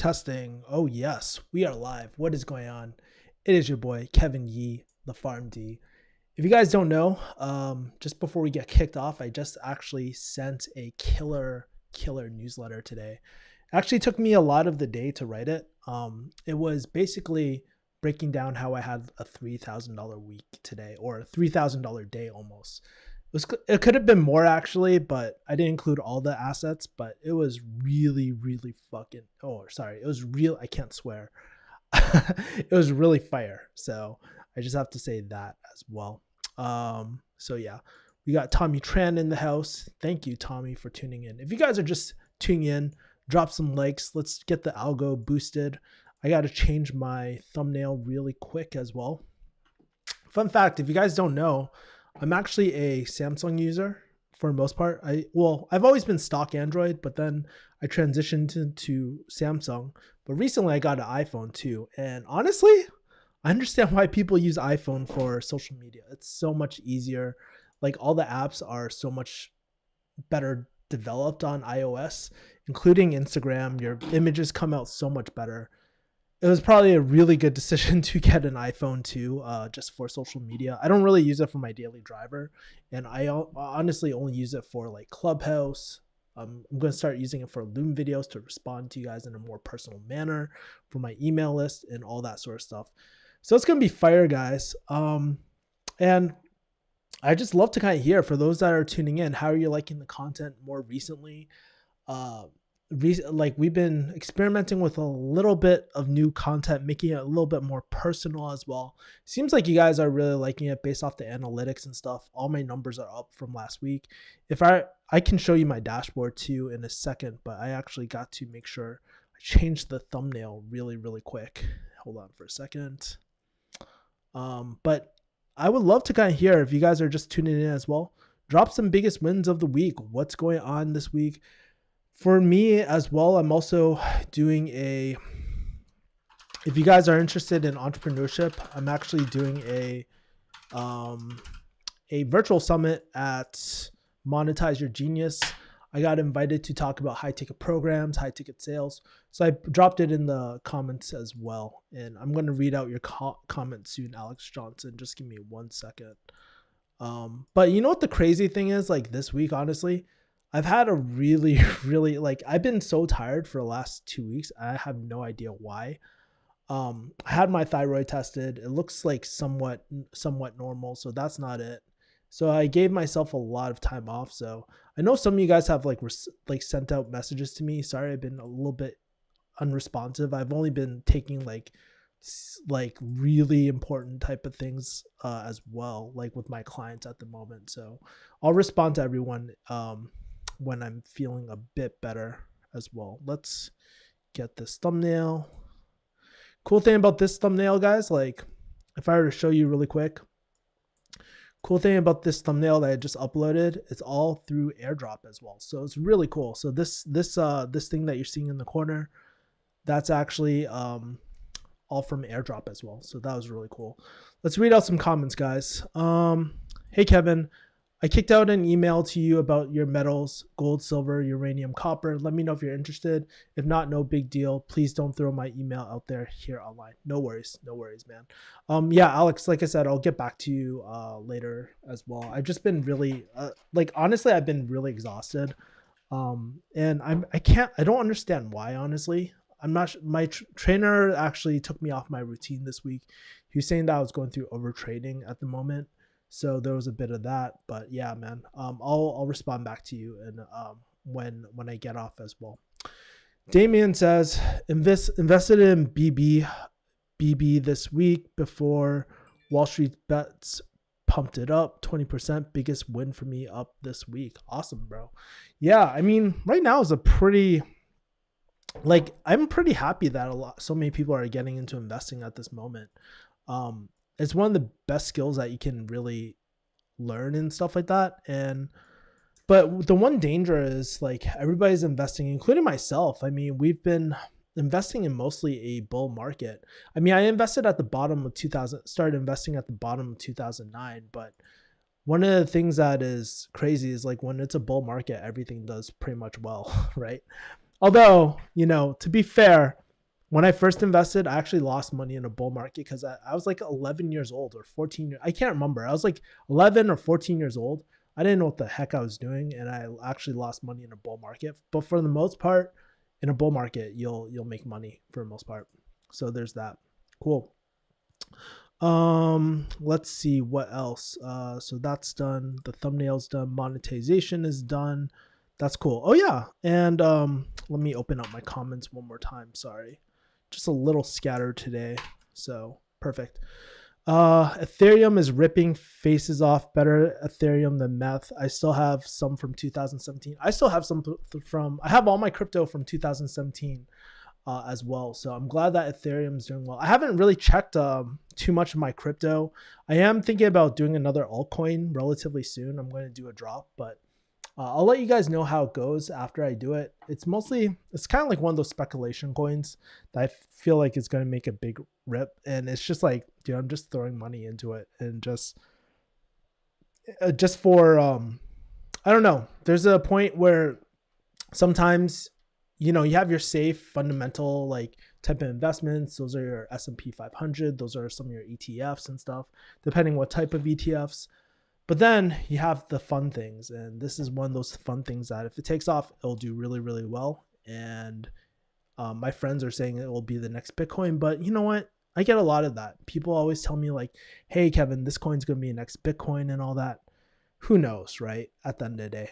Testing. Oh, yes, we are live. What is going on? It is your boy, Kevin Yee, the Farm D. If you guys don't know, just before we get kicked off, I just actually sent a killer newsletter today. It actually took me a lot of the day to write it. It was basically breaking down how I had a $3,000 week today, or a $3,000 day almost. It could have been more actually, but I didn't include all the assets, but it was really fucking, it was real. I can't swear. It was really fire. So I just have to say that as well. So yeah, we got Tommy Tran in the house. Thank you, Tommy, for tuning in. If you guys are just tuning in, drop some likes. Let's get the algo boosted. I got to change my thumbnail really quick as well. Fun fact, if you guys don't know, I'm actually a Samsung user for the most part. I've always been stock Android, but then I transitioned into Samsung. But recently I got an iPhone too. And honestly, I understand why people use iPhone for social media. It's so much easier. Like all the apps are so much better developed on iOS, including Instagram. Your images come out so much better. It was probably a really good decision to get an iPhone too, just for social media. I don't really use it for my daily driver, and I honestly only use it for like Clubhouse. I'm going to start using it for Loom videos to respond to you guys in a more personal manner, for my email list and all that sort of stuff. So it's going to be fire, guys. And I just love to kind of hear, for those that are tuning in, how are you liking the content more recently? Like we've been experimenting with a little bit of new content, making it a little bit more personal as well. Seems like you guys are really liking it based off the analytics and stuff. All my numbers are up from last week. If I can show you my dashboard too in a second, but I actually got to make sure I changed the thumbnail really quick. Hold on for a second. But I would love to kind of hear, if you guys are just tuning in as well, drop some biggest wins of the week. What's going on this week? For me as well, I'm also doing if you guys are interested in entrepreneurship, I'm actually doing a virtual summit at Monetize Your Genius. I got invited to talk about high ticket programs, high ticket sales. So I dropped it in the comments as well. And I'm going to read out your comment soon, Alex Johnson. Just give me 1 second. But you know what the crazy thing is? Like this week, honestly, I've had a really I've been so tired for the last 2 weeks. I have no idea why. I had my thyroid tested. It looks like somewhat normal, so that's not it. So I gave myself a lot of time off. So I know some of you guys have like sent out messages to me. Sorry, I've been a little bit unresponsive. I've only been taking like really important type of things as well, like with my clients at the moment. So I'll respond to everyone when I'm feeling a bit better as well. Let's get this thumbnail. Cool thing about this thumbnail, guys, like if I were to show you really quick, cool thing about this thumbnail that I just uploaded, it's all through AirDrop as well. So it's really cool. So this thing that you're seeing in the corner, that's actually all from AirDrop as well. So that was really cool. Let's read out some comments, guys. Hey, Kevin. I kicked out an email to you about your metals, gold, silver, uranium, copper. Let me know if you're interested. If not, no big deal. Please don't throw my email out there here online. No worries, man. Yeah, Alex, like I said, I'll get back to you later as well. I've just been really, honestly, I've been really exhausted. And I don't understand why, honestly. I'm not, my trainer actually took me off my routine this week. He was saying that I was going through overtraining at the moment. So there was a bit of that, but yeah, man, I'll respond back to you and when I get off as well. Damien says, invested in BB this week before Wall Street bets pumped it up 20%. Biggest win for me up this week. Awesome, bro. Yeah, I mean, right now is a pretty, I'm pretty happy that so many people are getting into investing at this moment. It's one of the best skills that you can really learn and stuff like that. But the one danger is like everybody's investing, including myself. I mean, we've been investing in mostly a bull market. I mean, I invested at the bottom of started investing at the bottom of 2009. But one of the things that is crazy is like when it's a bull market, everything does pretty much well, right? Although, to be fair, when I first invested, I actually lost money in a bull market because I was like 11 years old or 14 years. I can't remember. I was like 11 or 14 years old. I didn't know what the heck I was doing, and I actually lost money in a bull market. But for the most part, in a bull market, you'll make money for the most part. So there's that. Cool. Let's see what else. So that's done. The thumbnail's done. Monetization is done. That's cool. Oh yeah, and let me open up my comments one more time. Sorry, just a little scattered today. So perfect. Ethereum is ripping faces off. Better Ethereum than meth. I still have some from 2017. I still have some from. I have all my crypto from 2017. As well. So I'm glad that Ethereum is doing well. I haven't really checked too much of my crypto. I am thinking about doing another altcoin relatively soon. I'm going to do a drop, but I'll let you guys know how it goes after I do it. It's kind of like one of those speculation coins that I feel like is going to make a big rip. And it's just like, dude, I'm just throwing money into it and just for, I don't know. There's a point where sometimes, you know, you have your safe fundamental like type of investments. Those are your S&P 500. Those are some of your ETFs and stuff, depending what type of ETFs. But then you have the fun things. And this is one of those fun things that if it takes off, it'll do really, really well. And my friends are saying it will be the next Bitcoin. But you know what? I get a lot of that. People always tell me like, hey, Kevin, this coin's going to be the next Bitcoin and all that. Who knows, right? At the end of the day.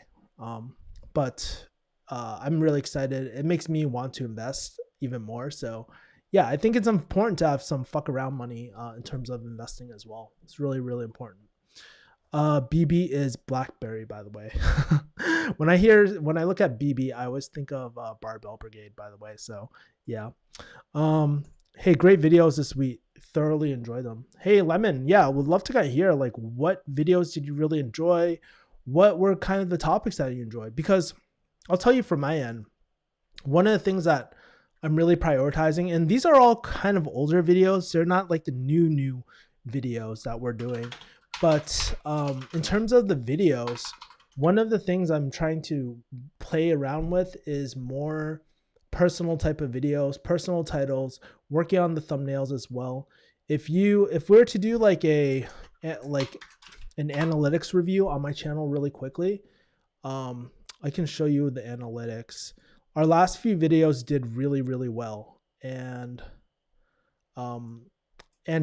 But I'm really excited. It makes me want to invest even more. So yeah, I think it's important to have some fuck around money in terms of investing as well. It's really, really important. BB is BlackBerry, by the way. when I look at BB, I always think of Barbell Brigade, by the way. So yeah. Hey, great videos this week. Thoroughly enjoy them. Hey, Lemon. Yeah, would love to kind of hear like what videos did you really enjoy? What were kind of the topics that you enjoyed? Because I'll tell you from my end, one of the things that I'm really prioritizing, and these are all kind of older videos. They're not like the new videos that we're doing. But in terms of the videos, one of the things I'm trying to play around with is more personal type of videos, personal titles, working on the thumbnails as well. If we're to do like an analytics review on my channel really quickly, I can show you the analytics. Our last few videos did really, really well. And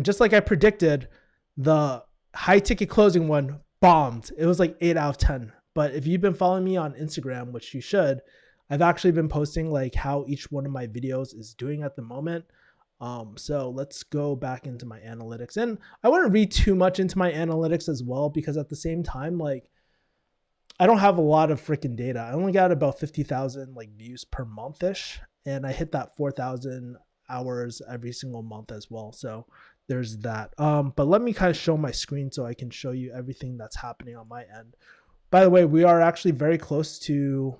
just like I predicted, the high ticket closing one bombed. It was like 8 out of 10. But if you've been following me on Instagram, which you should, I've actually been posting like how each one of my videos is doing at the moment. So let's go back into my analytics. And I wouldn't read too much into my analytics as well, because at the same time, like, I don't have a lot of freaking data. I only got about 50,000 like views per month-ish, and I hit that 4,000 hours every single month as well. So there's that. But let me kind of show my screen so I can show you everything that's happening on my end. By the way, we are actually very close to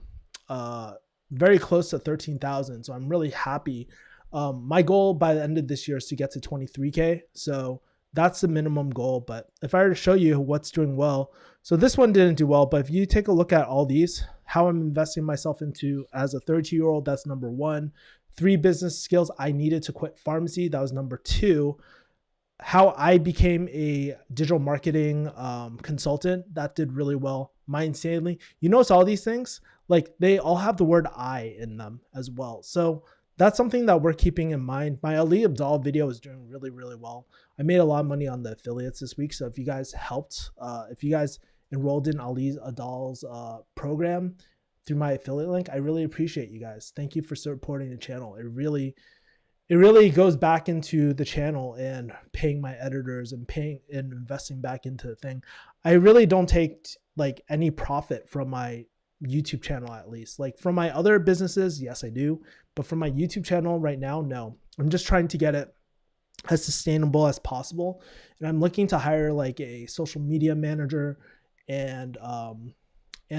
13,000. So I'm really happy. My goal by the end of this year is to get to 23K. So that's the minimum goal. But if I were to show you what's doing well, so this one didn't do well, but if you take a look at all these, how I'm investing myself into as a 32-year-old, that's number 1. 3 business skills I needed to quit pharmacy, that was number 2. How I became a digital marketing consultant, that did really well. My insanely, you notice all these things, like they all have the word I in them as well. So that's something that we're keeping in mind. My Ali Abdal video is doing really, really well. I made a lot of money on the affiliates this week. So if you guys helped, if you guys enrolled in Ali Abdal's program through my affiliate link, I really appreciate you guys. Thank you for supporting the channel. It really goes back into the channel and paying my editors and paying and investing back into the thing. I really don't take like any profit from my YouTube channel, at least. Like from my other businesses, yes, I do. But from my YouTube channel right now, no. I'm just trying to get it as sustainable as possible. And I'm looking to hire like a social media manager and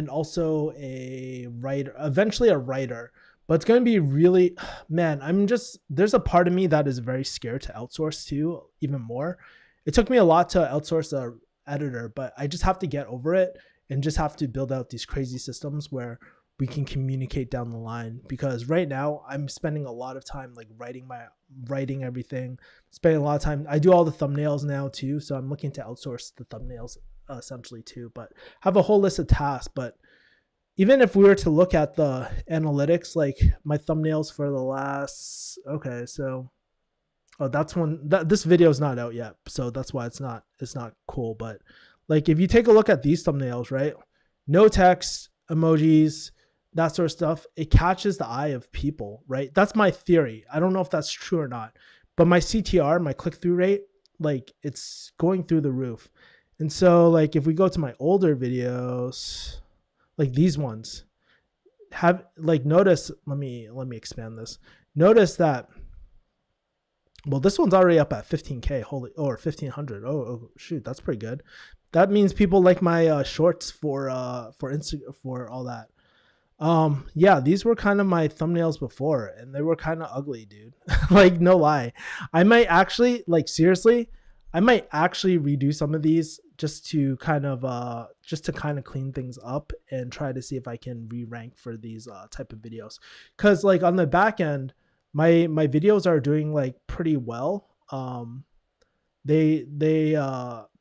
also a writer, eventually a writer. But it's going to be really, man, there's a part of me that is very scared to outsource to even more. It took me a lot to outsource a editor, but I just have to get over it and just have to build out these crazy systems where we can communicate down the line. Because right now I'm spending a lot of time like writing everything, spending a lot of time. I do all the thumbnails now too, so I'm looking to outsource the thumbnails essentially too, but have a whole list of tasks. But even if we were to look at the analytics, like my thumbnails for the last, okay, so, oh, that's one that this video is not out yet, so that's why it's not cool. But like if you take a look at these thumbnails, right, no text, emojis, that sort of stuff, it catches the eye of people, right? That's my theory. I don't know if that's true or not, but my CTR, my click-through rate, like it's going through the roof. And so like if we go to my older videos, like these ones have like, notice, let me expand this. Notice that, well, this one's already up at 15K, holy, or 1500. Oh shoot, that's pretty good. That means people like my shorts for Instagram, for all that. Yeah, these were kind of my thumbnails before, and they were kind of ugly, dude. Like, no lie. I might actually, like, seriously, I might actually redo some of these just to kind of clean things up and try to see if I can re-rank for these type of videos. Cause like on the back end, my videos are doing like pretty well. A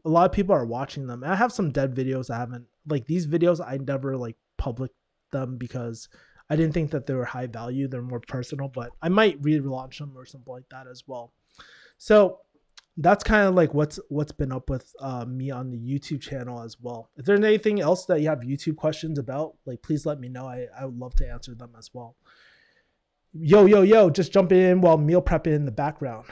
lot of people are watching them. And I have some dead videos. I haven't, like, these videos I never like public them because I didn't think that they were high value. They're more personal, but I might relaunch them or something like that as well. So that's kind of like what's been up with me on the YouTube channel as well. If there's anything else that you have YouTube questions about, like, please let me know. I would love to answer them as well. Yo, just jumping in while meal prepping in the background,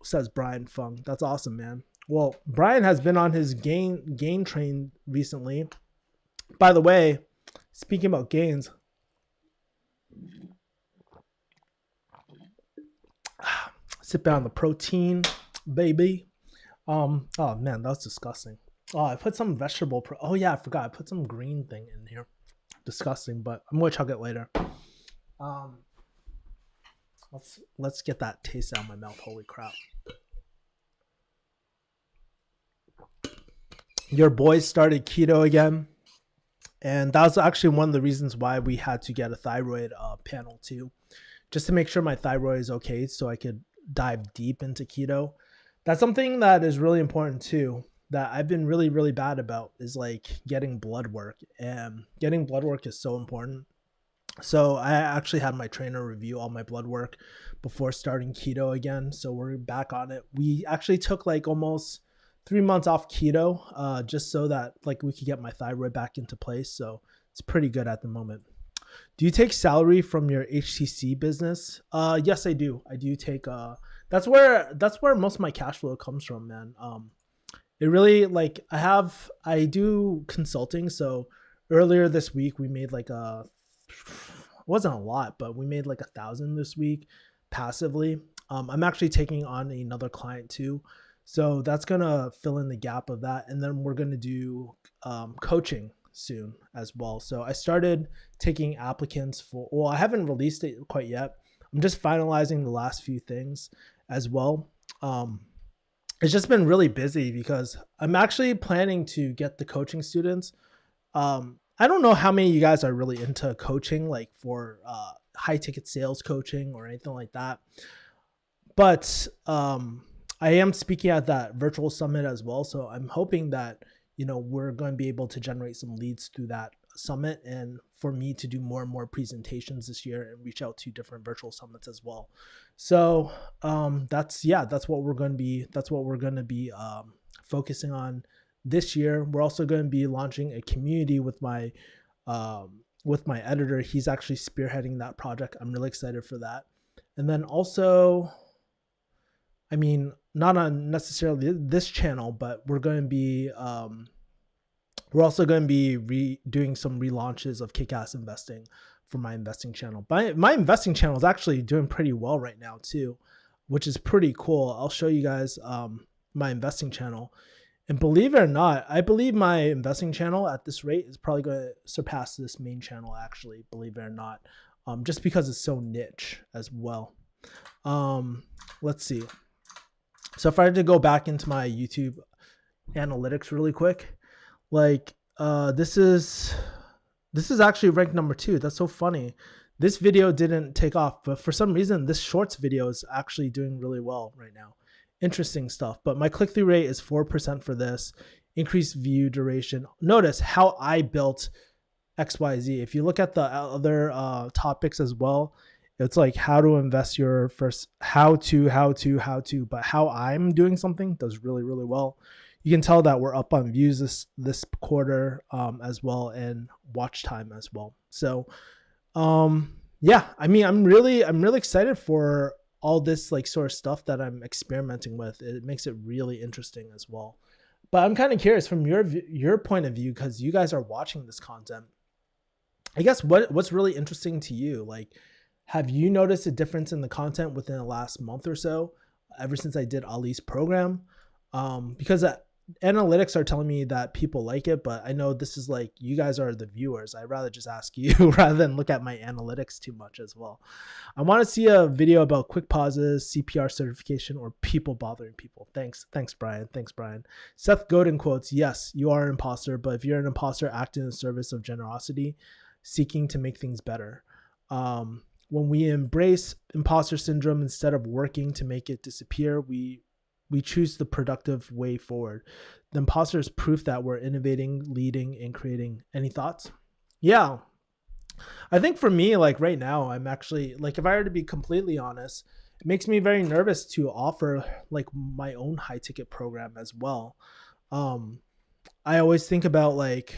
says Brian Fung. That's awesome, man. Well, Brian has been on his gain train recently. By the way, speaking about gains, sipping on the protein, baby. Oh man, that was disgusting. Oh, I put some vegetable oh yeah, I forgot. I put some green thing in here. Disgusting, but I'm gonna chug it later. Let's get that taste out of my mouth. Holy crap. Your boys started keto again. And that was actually one of the reasons why we had to get a thyroid panel too, just to make sure my thyroid is okay so I could dive deep into keto. That's something that is really important too, that I've been really, really bad about, is like getting blood work. And getting blood work is so important. So I actually had my trainer review all my blood work before starting keto again. So we're back on it. We actually took like almost 3 months off keto, just so that like we could get my thyroid back into place. So it's pretty good at the moment. Do you take salary from your HTC business? Yes, I do. I do take, that's where most of my cash flow comes from, man. It really, like, I do consulting. So earlier this week we made like it wasn't a lot, but we made like 1,000 this week passively. I'm actually taking on another client too. So that's going to fill in the gap of that. And then we're going to do coaching soon as well. So I started taking applicants for, well, I haven't released it quite yet. I'm just finalizing the last few things as well. It's just been really busy because I'm actually planning to get the coaching students. I don't know how many of you guys are really into coaching, like for high ticket sales coaching or anything like that. But I am speaking at that virtual summit as well. So I'm hoping that, you know, we're going to be able to generate some leads through that summit, and for me to do more and more presentations this year and reach out to different virtual summits as well. So that's what we're going to be focusing on this year. We're also going to be launching a community with my editor. He's actually spearheading that project. I'm really excited for that. And then also, I mean, not on necessarily this channel, but we're going to be we're also going to be doing some relaunches of Kick-Ass Investing for my investing channel. My investing channel is actually doing pretty well right now too, which is pretty cool. I'll show you guys my investing channel. And believe it or not, I believe my investing channel at this rate is probably going to surpass this main channel, actually, believe it or not, just because it's so niche as well. Let's see. So if I had to go back into my YouTube analytics really quick, like this is This is actually ranked number 2. That's so funny. This video didn't take off, but for some reason, this shorts video is actually doing really well right now. Interesting stuff. But my click-through rate is 4% for this. Increased view duration. Notice how I built XYZ. If you look at the other topics as well, it's like how to invest your first, how to, but how I'm doing something does really, really well. You can tell that we're up on views this quarter as well, and watch time as well. So yeah, I mean, I'm really excited for all this like sort of stuff that I'm experimenting with. It makes it really interesting as well. But I'm kind of curious from your point of view, because you guys are watching this content. I guess what's really interesting to you? Like, have you noticed a difference in the content within the last month or so, ever since I did Ali's program? Because analytics are telling me that people like it, but I know this is like, you guys are the viewers. I'd rather just ask you rather than look at my analytics too much as well. I want to see a video about quick pauses, CPR certification, or people bothering people. Thanks, Brian. Seth Godin quotes, yes, you are an imposter, but if you're an imposter, act in the service of generosity, seeking to make things better. When we embrace imposter syndrome instead of working to make it disappear, we choose the productive way forward. The imposter is proof that we're innovating, leading, and creating. Any thoughts? Yeah. I think for me, like right now, I'm actually, like, if I were to be completely honest, it makes me very nervous to offer like my own high ticket program as well. I always think about like,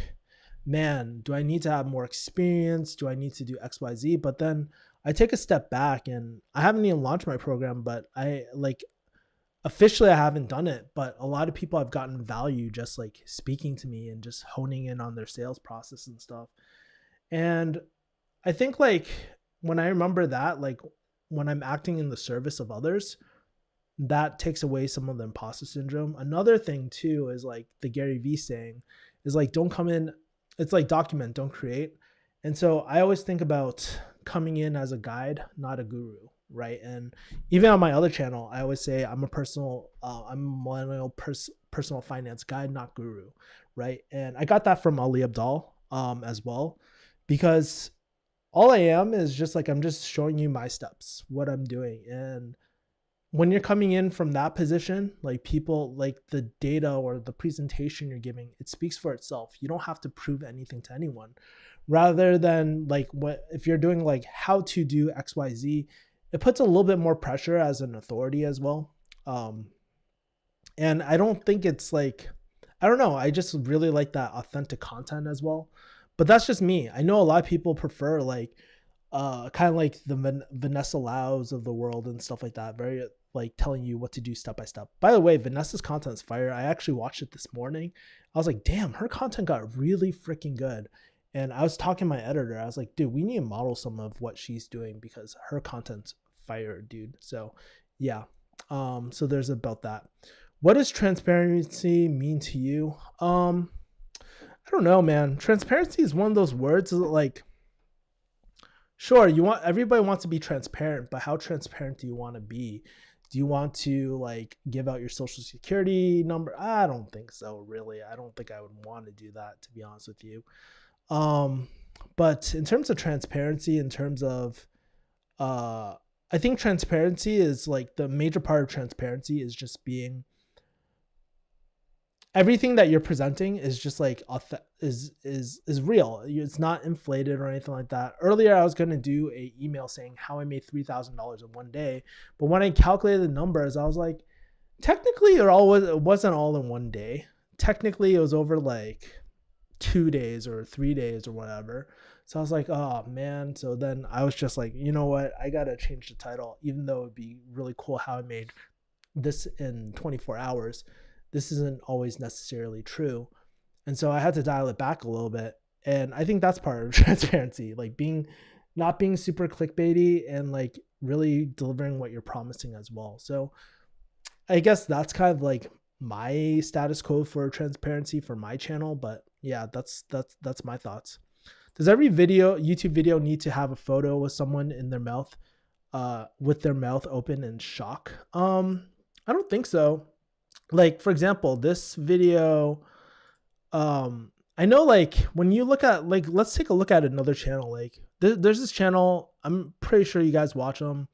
man, do I need to have more experience? Do I need to do XYZ? But then I take a step back, and I haven't even launched my program, but officially I haven't done it, but a lot of people have gotten value just like speaking to me and just honing in on their sales process and stuff. And I think like when I remember that, like when I'm acting in the service of others, that takes away some of the imposter syndrome. Another thing too is like the Gary Vee saying is like, don't come in. It's like document, don't create. And so I always think about coming in as a guide, not a guru. Right. And even on my other channel, I always say I'm a millennial personal finance guide, not guru. Right. And I got that from Ali Abdal as well, because all I am is just like, I'm just showing you my steps, what I'm doing. And when you're coming in from that position, like people, like the data or the presentation you're giving, it speaks for itself. You don't have to prove anything to anyone, rather than like what, if you're doing like how to do XYZ, it puts a little bit more pressure as an authority as well. And I don't think it's like, I don't know. I just really like that authentic content as well. But that's just me. I know a lot of people prefer like, kind of like the Vanessa Laus of the world and stuff like that. Very like telling you what to do step by step. By the way, Vanessa's content is fire. I actually watched it this morning. I was like, damn, her content got really freaking good. And I was talking to my editor. I was like, dude, we need to model some of what she's doing because her content's fire, dude. So yeah. So there's about that. What does transparency mean to you? I don't know, man. Transparency is one of those words that like, sure, everybody wants to be transparent, but how transparent do you want to be? Do you want to like give out your social security number? I don't think so, really. I don't think I would want to do that, to be honest with you. But in terms of transparency, in terms of, I think transparency is like the major part of transparency is just being, everything that you're presenting is just like is real. It's not inflated or anything like that. Earlier, I was going to do a email saying how I made $3,000 in one day, but when I calculated the numbers, I was like, technically it wasn't all in one day. Technically, it was over like 2 days or 3 days or whatever. So I was like, oh man. So then I was just like, you know what? I got to change the title, even though it'd be really cool how I made this in 24 hours. This isn't always necessarily true. And so I had to dial it back a little bit. And I think that's part of transparency, like not being super clickbaity and like really delivering what you're promising as well. So I guess that's kind of like my status quo for transparency for my channel. But yeah, that's my thoughts. Does every YouTube video need to have a photo with someone in their mouth, with their mouth open in shock? I don't think so. Like, for example, this video, I I know, like, when you look at, like, let's take a look at another channel. Like, there's this channel, I'm pretty sure you guys watch him,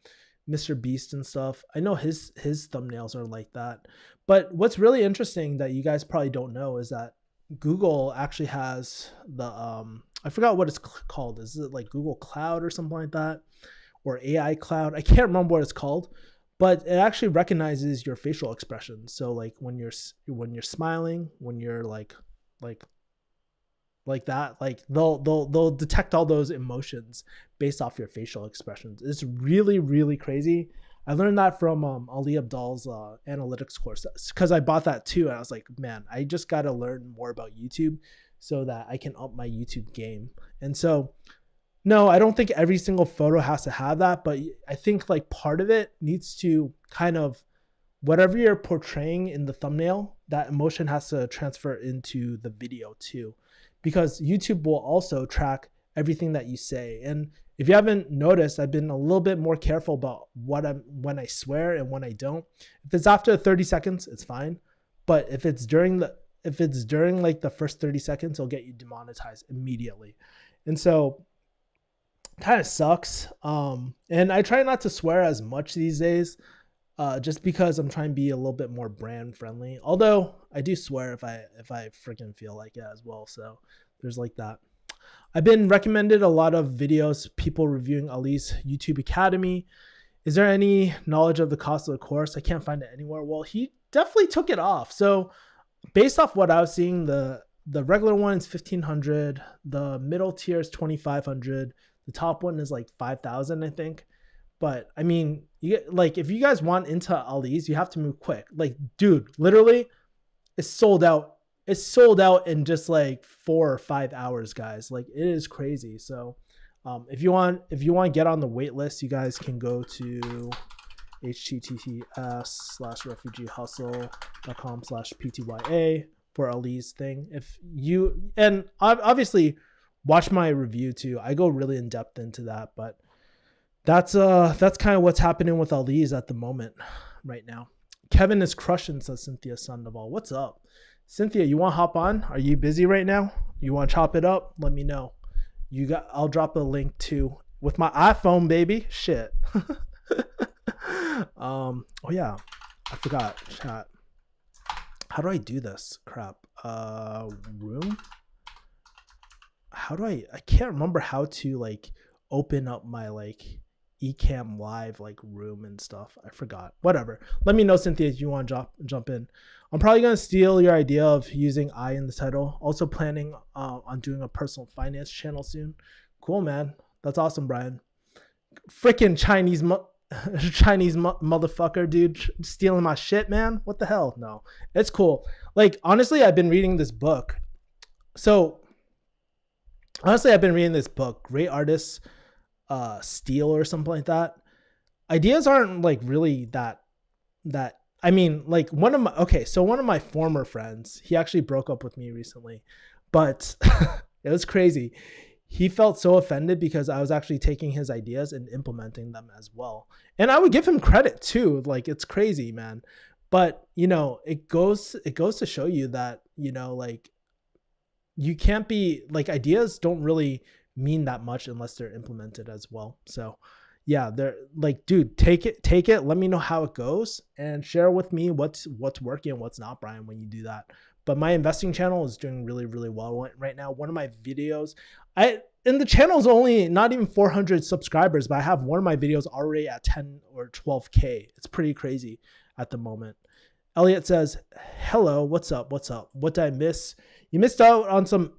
Mr. Beast and stuff. I know his thumbnails are like that. But what's really interesting that you guys probably don't know is that Google actually has the I forgot what it's called. Is it like Google Cloud or something like that, or AI Cloud? I can't remember what it's called, but it actually recognizes your facial expressions. So like when you're smiling, when you're like that, like they'll detect all those emotions based off your facial expressions. It's really, really crazy. I learned that from Ali Abdal's analytics course, because I bought that too, and I was like, man, I just got to learn more about YouTube so that I can up my YouTube game. And so no, I don't think every single photo has to have that, but I think like part of it needs to kind of, whatever you're portraying in the thumbnail, that emotion has to transfer into the video too, because YouTube will also track everything that you say. And if you haven't noticed, I've been a little bit more careful about when I swear and when I don't. If it's after 30 seconds, it's fine. But if it's during like the first 30 seconds, it'll get you demonetized immediately. And so kind of sucks. And I try not to swear as much these days, just because I'm trying to be a little bit more brand friendly. Although I do swear if I freaking feel like it as well. So there's like that. I've been recommended a lot of videos, people reviewing Ali's YouTube Academy. Is there any knowledge of the cost of the course? I can't find it anywhere. Well, he definitely took it off. So based off what I was seeing, the regular one is $1,500. The middle tier is $2,500. The top one is like $5,000, I think. But I mean, like, if you guys want into Ali's, you have to move quick. Like, dude, literally, it's sold out. It's sold out in just like 4 or 5 hours, guys. Like, it is crazy. So, if you want to get on the wait list, you guys can go to https:/refugeehustle.com/ptya for Ali's thing. If you, and obviously watch my review too. I go really in depth into that, but that's kind of what's happening with Ali's at the moment right now. Kevin is crushing, says Cynthia Sandoval. What's up? Cynthia, you want to hop on? Are you busy right now? You want to chop it up? Let me know. I'll drop a link too with my iPhone, baby. Shit. Oh yeah, I forgot. Chat. How do I do this? Crap. Room. How do I can't remember how to like open up my like Ecamm live like room and stuff. I forgot. Whatever. Let me know, Cynthia, if you want to jump in. I'm probably going to steal your idea of using I in the title. Also planning on doing a personal finance channel soon. Cool, man. That's awesome, Brian. Freaking Chinese motherfucker, dude, stealing my shit, man. What the hell? No, it's cool. Like, honestly, I've been reading this book. Great Artists Steal or something like that. Ideas aren't like really that I mean, like one of my former friends, he actually broke up with me recently, but it was crazy. He felt so offended because I was actually taking his ideas and implementing them as well. And I would give him credit too. Like, it's crazy, man. But, you know, it goes to show you that, you know, like, you can't be like, ideas don't really mean that much unless they're implemented as well. So yeah, they're like, dude, take it. Let me know how it goes and share with me what's working and what's not, Brian, when you do that. But my investing channel is doing really, really well right now. One of my videos, and the channel is only not even 400 subscribers, but I have one of my videos already at 10 or 12K. It's pretty crazy at the moment. Elliot says, hello, what's up? What did I miss? You missed out on some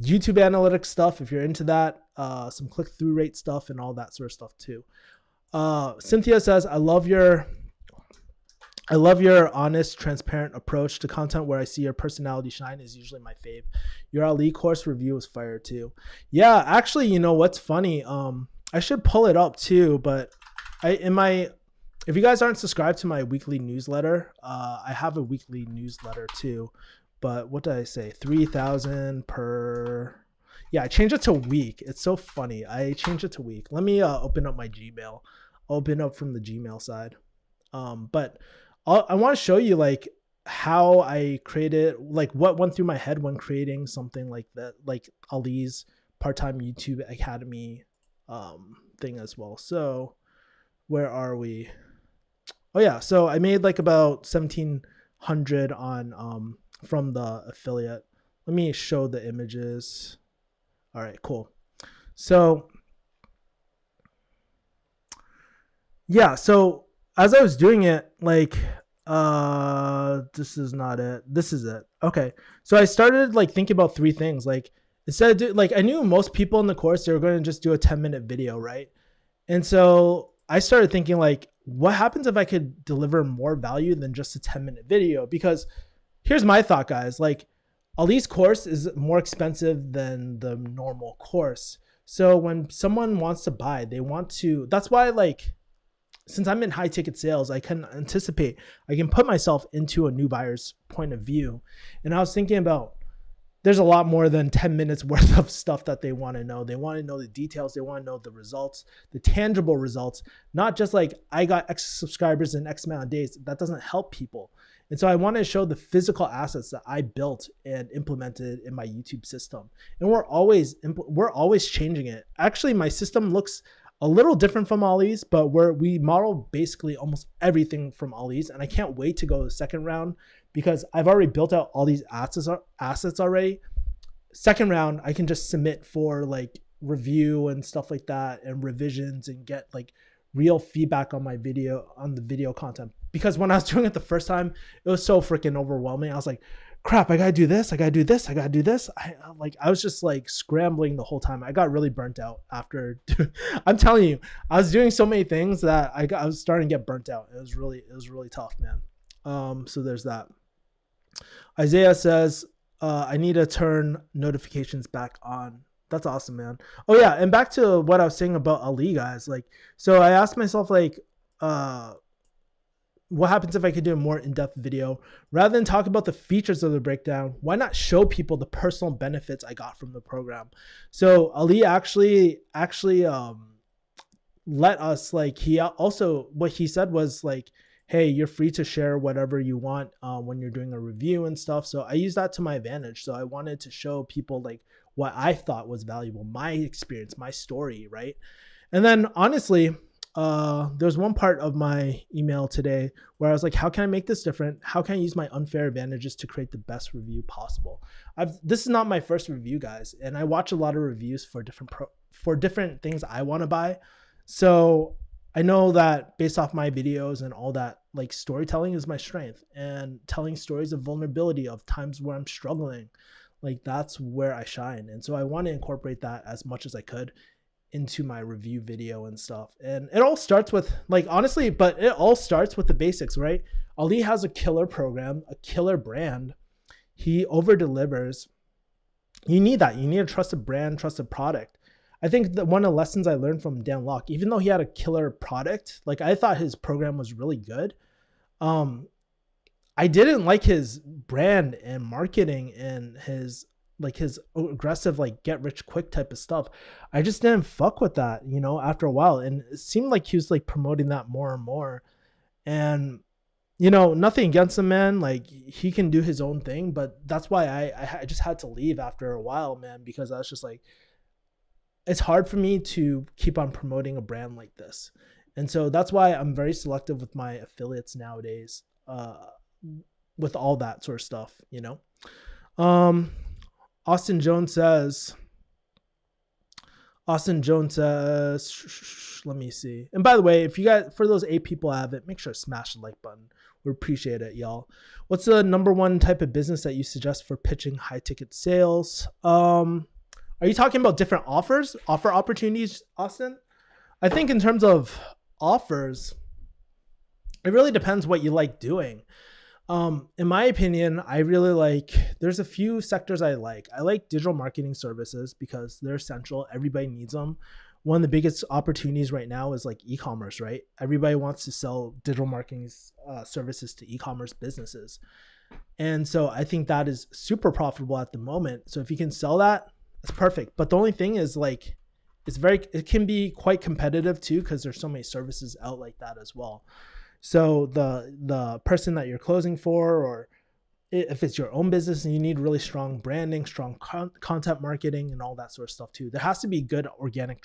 YouTube analytics stuff if you're into that, some click-through rate stuff and all that sort of stuff too. Cynthia says, I love your honest, transparent approach to content where I see your personality shine is usually my fave. Your Ali course review is fire too. Yeah, actually, you know what's funny? I should pull it up too, but if you guys aren't subscribed to my weekly newsletter, I have a weekly newsletter too. But what did I say? 3,000 per. Yeah, I changed it to week. It's so funny. I changed it to week. Let me open up my Gmail. I'll open up from the Gmail side. But I want to show you, like, how I created, like what went through my head when creating something like that, like Ali's part-time YouTube Academy thing as well. So where are we? Oh yeah, so I made like about 1,700 on from the affiliate. Let me show the images. All right, cool. So yeah, so as I was doing it, like this is not it. This is it. Okay. So I started like thinking about three things. Like instead of like I knew most people in the course, they were going to just do a 10-minute video, right? And so I started thinking like, what happens if I could deliver more value than just a 10-minute video? Because here's my thought, guys. Like Ali's course is more expensive than the normal course. So when someone wants to buy, they want to, that's why like, since I'm in high ticket sales, I can anticipate, I can put myself into a new buyer's point of view. And I was thinking about, there's a lot more than 10 minutes worth of stuff that they want to know. They want to know the details. They want to know the results, the tangible results, not just like I got X subscribers in X amount of days. That doesn't help people. And so I want to show the physical assets that I built and implemented in my YouTube system. And we're always changing it. Actually, my system looks a little different from Ali's, but we model basically almost everything from Ali's. And I can't wait to go to the second round because I've already built out all these assets already. Second round, I can just submit for like review and stuff like that and revisions and get like real feedback on my video, on the video content. Because when I was doing it the first time, it was so freaking overwhelming. I was like, crap, I gotta do this, I gotta do this, I gotta do this. I was just like scrambling the whole time. I got really burnt out after. I'm telling you, I was doing so many things that I was starting to get burnt out. It was really tough, man. So there's that. Isaiah says, I need to turn notifications back on. That's awesome, man. Oh yeah, and back to what I was saying about Ali, guys. Like, so I asked myself, like, what happens if I could do a more in-depth video rather than talk about the features of the breakdown? Why not show people the personal benefits I got from the program? So Ali actually let us, like, he also, what he said was like, hey, you're free to share whatever you want when you're doing a review and stuff. So I use that to my advantage. So I wanted to show people like what I thought was valuable, my experience, my story, right? And then honestly, there's one part of my email today where I was like, how can I make this different? How can I use my unfair advantages to create the best review possible? This is not my first review, guys. And I watch a lot of reviews for different things I want to buy. So I know that based off my videos and all that, like storytelling is my strength, and telling stories of vulnerability, of times where I'm struggling, like that's where I shine. And so I want to incorporate that as much as I could into my review video and stuff. And it all starts with, like, honestly, but it all starts with the basics, right? Ali has a killer program, a killer brand. He over delivers. You need that. You need a trusted brand, trusted product. I think that one of the lessons I learned from Dan Locke, even though he had a killer product, like I thought his program was really good. I didn't like his brand and marketing and his aggressive, like get rich quick type of stuff. I just didn't fuck with that, you know, after a while. And it seemed like he was like promoting that more and more. And, you know, nothing against him, man. Like he can do his own thing, but that's why I just had to leave after a while, man, because I was just like, it's hard for me to keep on promoting a brand like this. And so that's why I'm very selective with my affiliates nowadays, with all that sort of stuff, you know? Austin Jones says, let me see. And by the way, if you guys, for those 8 people have it, make sure to smash the like button. We appreciate it, y'all. What's the number one type of business that you suggest for pitching high ticket sales? Are you talking about different offer opportunities, Austin? I think in terms of offers, it really depends what you like doing. In my opinion, I really like, there's a few sectors I like. I like digital marketing services because they're essential. Everybody needs them. One of the biggest opportunities right now is like e-commerce, right? Everybody wants to sell digital marketing services to e-commerce businesses. And so I think that is super profitable at the moment. So if you can sell that, it's perfect. But the only thing is like, it can be quite competitive too, because there's so many services out like that as well. So the person that you're closing for, or if it's your own business and you need really strong branding, strong content marketing, and all that sort of stuff too. There has to be good organic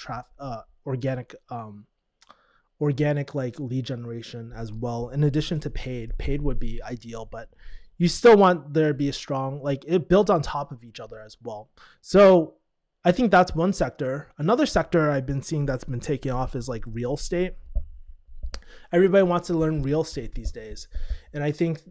like lead generation as well. In addition to paid would be ideal, but you still want there to be a strong, like it builds on top of each other as well. So I think that's one sector. Another sector I've been seeing that's been taking off is like real estate. Everybody wants to learn real estate these days. And I think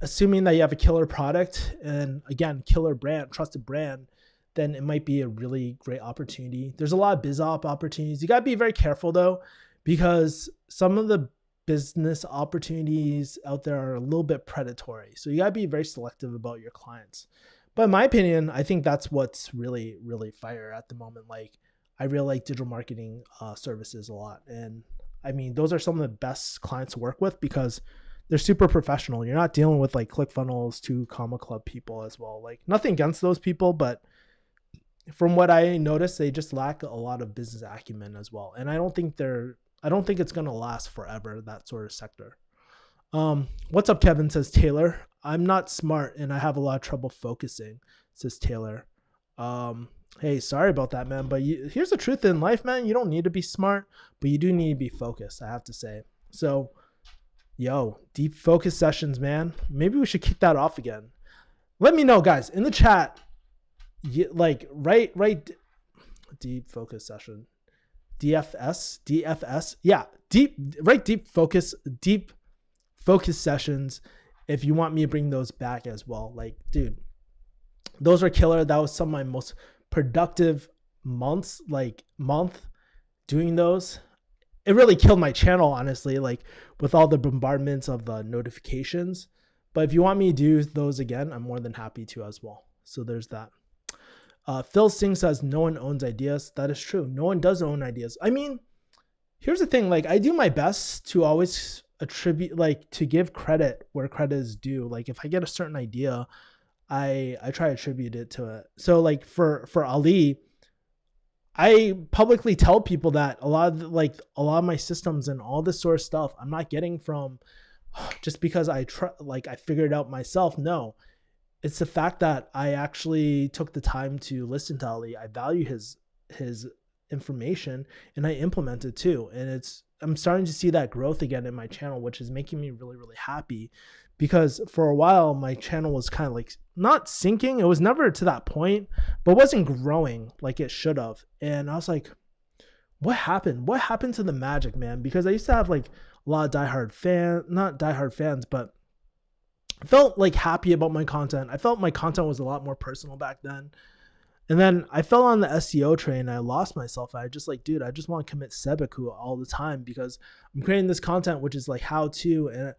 assuming that you have a killer product and again, killer brand, trusted brand, then it might be a really great opportunity. There's a lot of biz op opportunities. You got to be very careful though, because some of the business opportunities out there are a little bit predatory. So you got to be very selective about your clients. But in my opinion, I think that's what's really, really fire at the moment. Like I really like digital marketing services a lot. And I mean, those are some of the best clients to work with because they're super professional. You're not dealing with like ClickFunnels, 2 Comma Club people as well. Like nothing against those people, but from what I noticed, they just lack a lot of business acumen as well. And I don't think it's going to last forever, that sort of sector. What's up, Kevin, says Taylor. I'm not smart and I have a lot of trouble focusing, says Taylor. Hey, sorry about that, man. But here's the truth in life, man. You don't need to be smart, but you do need to be focused, I have to say. So, yo, deep focus sessions, man. Maybe we should kick that off again. Let me know, guys, in the chat. Like, write deep focus session. DFS. Yeah, deep focus sessions if you want me to bring those back as well. Like, dude, those are killer. That was some of my most productive month doing those. It really killed my channel, honestly, like with all the bombardments of the notifications. But if you want me to do those again, I'm more than happy to as well. So there's that. Phil Singh says no one owns ideas. That is true. No one does own ideas. I mean, here's the thing. Like I do my best to always attribute, like to give credit where credit is due. Like if I get a certain idea, I try to attribute it to it. So like for Ali, I publicly tell people that a lot of my systems and all this sort of stuff, I'm not getting from just because I figured it out myself. No. It's the fact that I actually took the time to listen to Ali. I value his information and I implement it too. And I'm starting to see that growth again in my channel, which is making me really, really happy because for a while my channel was kind of like not sinking. It was never to that point, but wasn't growing like it should have. And I was like, what happened? What happened to the magic, man? Because I used to have like a lot of not diehard fans, but I felt like happy about my content. I felt my content was a lot more personal back then. And then I fell on the SEO train and I lost myself. I just like, dude, I just want to commit seppuku all the time because I'm creating this content, which is like how to, and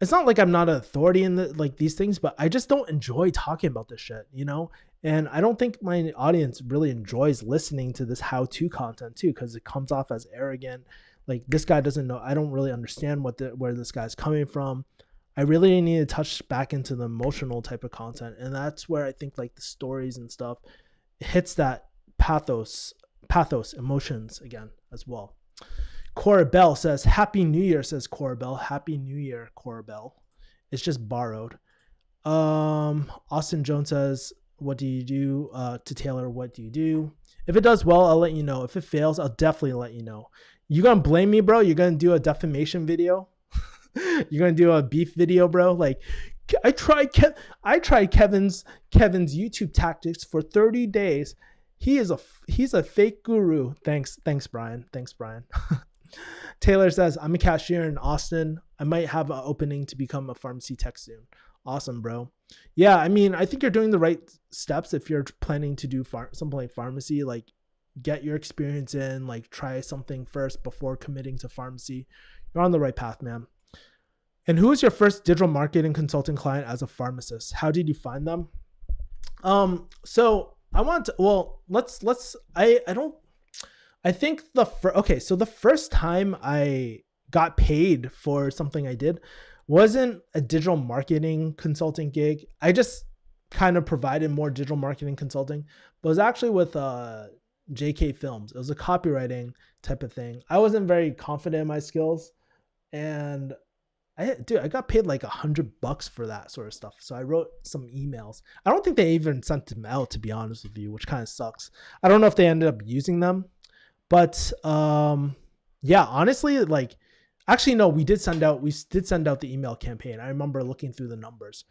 it's not like I'm not an authority in these things, but I just don't enjoy talking about this shit, you know? And I don't think my audience really enjoys listening to this how-to content too, because it comes off as arrogant. Like this guy doesn't know, I don't really understand where this guy's coming from. I really need to touch back into the emotional type of content. And that's where I think like the stories and stuff hits that pathos emotions again as well. Cora Bell says, Happy New Year, says Cora Bell. Happy New Year, Cora Bell. It's just borrowed. Austin Jones says, what do you do? To Taylor, what do you do? If it does well, I'll let you know. If it fails, I'll definitely let you know. You gonna blame me, bro? You're gonna do a defamation video? You're gonna do a beef video, bro? Like, I tried Kevin's YouTube tactics for 30 days. He's a fake guru. Thanks, Brian. Taylor says, I'm a cashier in Austin. I might have an opening to become a pharmacy tech soon. Awesome, bro. Yeah, I mean, I think you're doing the right steps if you're planning to do something like pharmacy. Like, get your experience in. Like, try something first before committing to pharmacy. You're on the right path, man. And who was your first digital marketing consulting client as a pharmacist? How did you find them? So I want to, well, so the first time I got paid for something I did wasn't a digital marketing consulting gig. I just kind of provided more digital marketing consulting, but it was actually with JK Films. It was a copywriting type of thing. I wasn't very confident in my skills, and I got paid like $100 for that sort of stuff. So I wrote some emails. I don't think they even sent them out, to be honest with you, which kind of sucks. I don't know if they ended up using them, but yeah, honestly, like, actually, no, we did send out the email campaign. I remember looking through the numbers,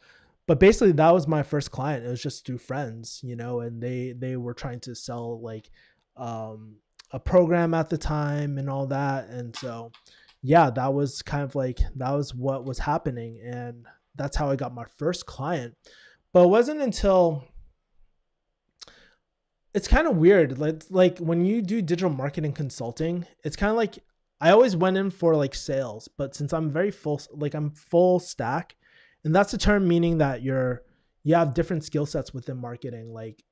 but basically that was my first client. It was just through friends, and they were trying to sell like a program at the time and all that. And so, yeah, that was what was happening. And that's how I got my first client. But it wasn't until, it's kind of weird. Like when you do digital marketing consulting, it's kind of like, I always went in for like sales, but since I'm I'm full stack, and that's the term meaning that you have different skill sets within marketing. Like,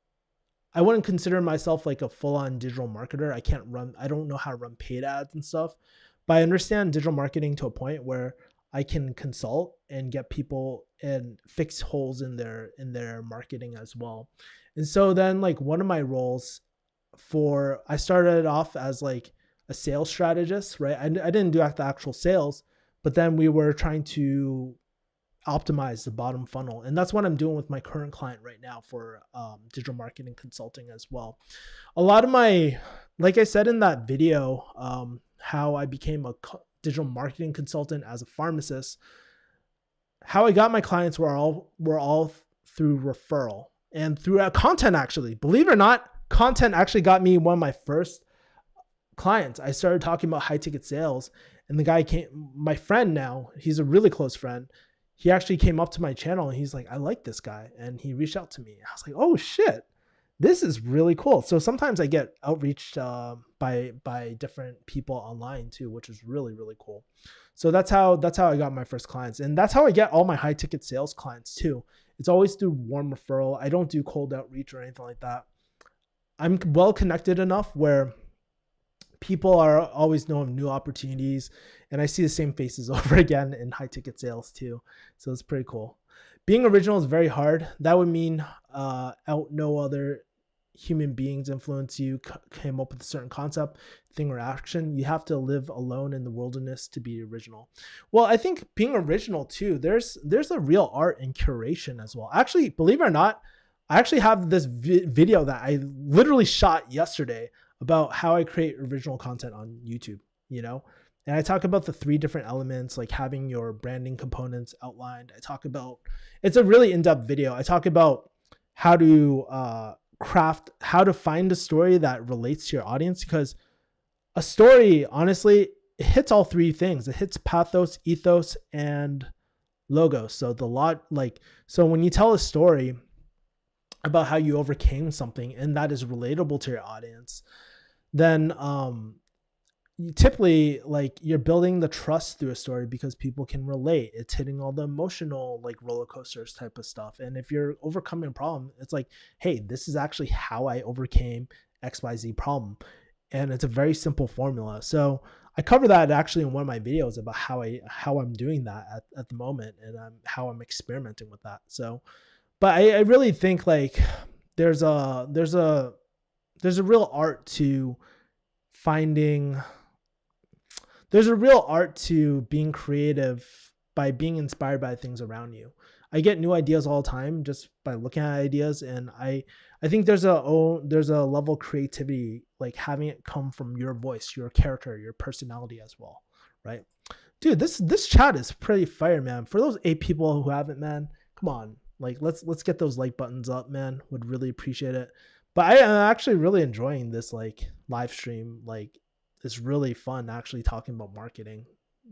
I wouldn't consider myself like a full-on digital marketer. I don't know how to run paid ads and stuff, but I understand digital marketing to a point where I can consult and get people and fix holes in their marketing as well. And so then, like, one of my roles I started off as like a sales strategist, right? I didn't do the actual sales, but then we were trying to optimize the bottom funnel. And that's what I'm doing with my current client right now for digital marketing consulting as well. A lot of like I said in that video, how I became a digital marketing consultant as a pharmacist, how I got my clients were all through referral and through content. Actually, believe it or not, content actually got me one of my first clients. I started talking about high ticket sales, and the guy my friend now, he's a really close friend. He actually came up to my channel and he's like, I like this guy. And he reached out to me. I was like, oh shit, this is really cool. So sometimes I get outreached by different people online too, which is really, really cool. So that's how I got my first clients. And that's how I get all my high ticket sales clients too. It's always through warm referral. I don't do cold outreach or anything like that. I'm well connected enough where people are always knowing new opportunities, and I see the same faces over again in high ticket sales too. So it's pretty cool. Being original is very hard. That would mean no other human beings influence you, came up with a certain concept, thing, or action. You have to live alone in the wilderness to be original. Well, I think being original too, there's a real art in curation as well. Actually, believe it or not, I actually have this video that I literally shot yesterday about how I create original content on YouTube, and I talk about the 3 different elements, like having your branding components outlined. It's a really in-depth video. I talk about how to how to find a story that relates to your audience, because a story, honestly, it hits all 3 things. It hits pathos, ethos, and logos. So so when you tell a story about how you overcame something and that is relatable to your audience, then you typically, like, you're building the trust through a story because people can relate. It's hitting all the emotional, like, roller coasters type of stuff. And if you're overcoming a problem, it's like, hey, this is actually how I overcame XYZ problem. And it's a very simple formula. So I cover that actually in one of my videos about how I'm doing that at the moment, and how I'm experimenting with that. So, but I really think like there's a real art to being creative by being inspired by things around you. I get new ideas all the time just by looking at ideas, and I think there's a level of creativity, like having it come from your voice, your character, your personality as well, right? Dude, this chat is pretty fire, man. For those 8 people who haven't, man, come on, like let's get those like buttons up, man. Would really appreciate it. But I am actually really enjoying this like live stream. Like, it's really fun actually talking about marketing.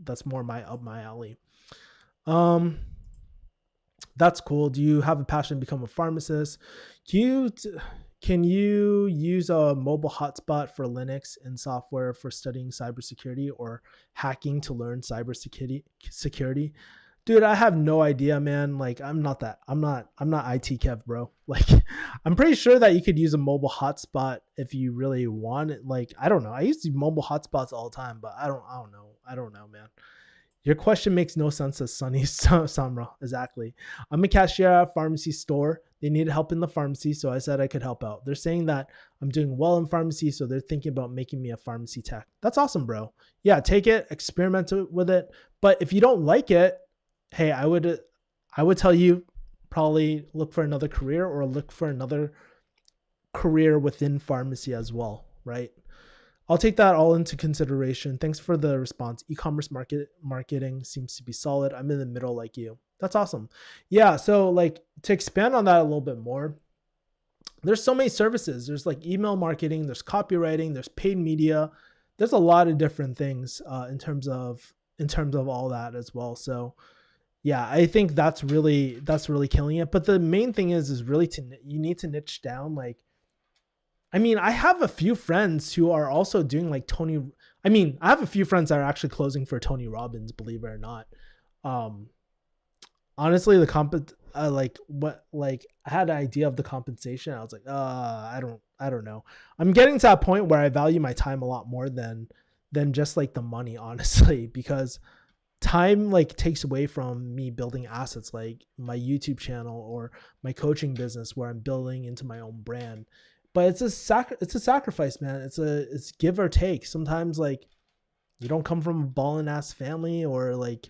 That's more up my alley. That's cool. Do you have a passion to become a pharmacist? Can you use a mobile hotspot for Linux and software for studying cybersecurity or hacking to learn cybersecurity? Dude, I have no idea, man. Like, I'm not IT Kev, bro. Like, I'm pretty sure that you could use a mobile hotspot if you really want it. Like, I don't know. I use mobile hotspots all the time, but I don't know, man. Your question makes no sense, says Sunny Samra. Exactly. I'm a cashier at a pharmacy store. They needed help in the pharmacy, so I said I could help out. They're saying that I'm doing well in pharmacy, so they're thinking about making me a pharmacy tech. That's awesome, bro. Yeah, take it, experiment with it. But if you don't like it, hey, I would tell you probably look for another career or look for another career within pharmacy as well, right? I'll take that all into consideration. Thanks for the response. E-commerce marketing seems to be solid. I'm in the middle like you. That's awesome. Yeah, so like to expand on that a little bit more, there's so many services. There's like email marketing, there's copywriting, there's paid media. There's a lot of different things in terms of all that as well. So yeah, I think that's really killing it. But the main thing is really you need to niche down. Like, I mean, I have a few friends who are also doing like I have a few friends that are actually closing for Tony Robbins, believe it or not. Honestly, I had an idea of the compensation. I was like, I don't know. I'm getting to that point where I value my time a lot more than just like the money, honestly, because time like takes away from me building assets like my YouTube channel or my coaching business where I'm building into my own brand. But it's a sacrifice, man. It's give or take. Sometimes like you don't come from a ballin' ass family, or like,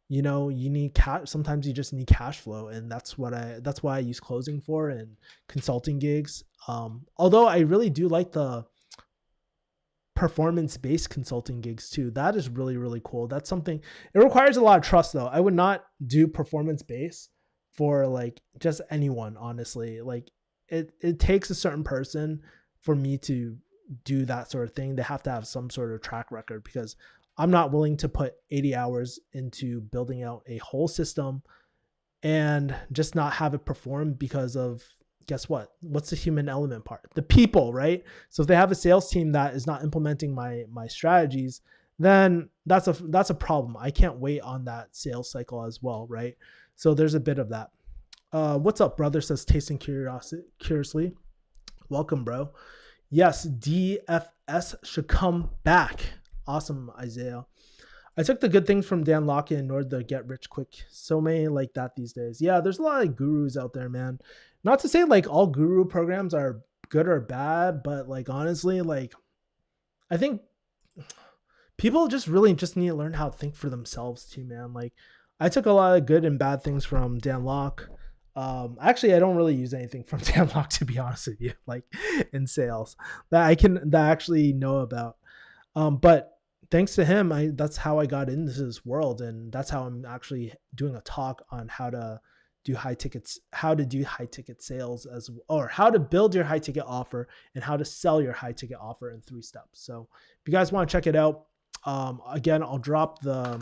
you know, you need cash. Sometimes you just need cash flow. And that's why I use closing for and consulting gigs. Although I really do like the performance-based consulting gigs too. That is really, really cool. That's something, it requires a lot of trust though. I would not do performance-based for like just anyone, honestly. Like it takes a certain person for me to do that sort of thing. They have to have some sort of track record, because I'm not willing to put 80 hours into building out a whole system and just not have it perform because of, guess what? What's the human element part? The people, right? So if they have a sales team that is not implementing my strategies, then that's a problem. I can't wait on that sales cycle as well, right? So there's a bit of that. What's up, brother? Says tasting curiously. Welcome, bro. Yes, DFS should come back. Awesome, Isaiah. I took the good things from Dan Lockett in order to get rich quick. So many like that these days. Yeah, there's a lot of gurus out there, man. Not to say like all guru programs are good or bad, but like honestly, like I think people just really just need to learn how to think for themselves too, man. Like I took a lot of good and bad things from Dan Locke. Actually, I don't really use anything from Dan Locke, to be honest with you, like in sales that I actually know about. But thanks to him, that's how I got into this world, and that's how I'm actually doing a talk on how to do high ticket sales or how to build your high ticket offer and how to sell your high ticket offer in 3 steps. So if you guys want to check it out, again, I'll drop the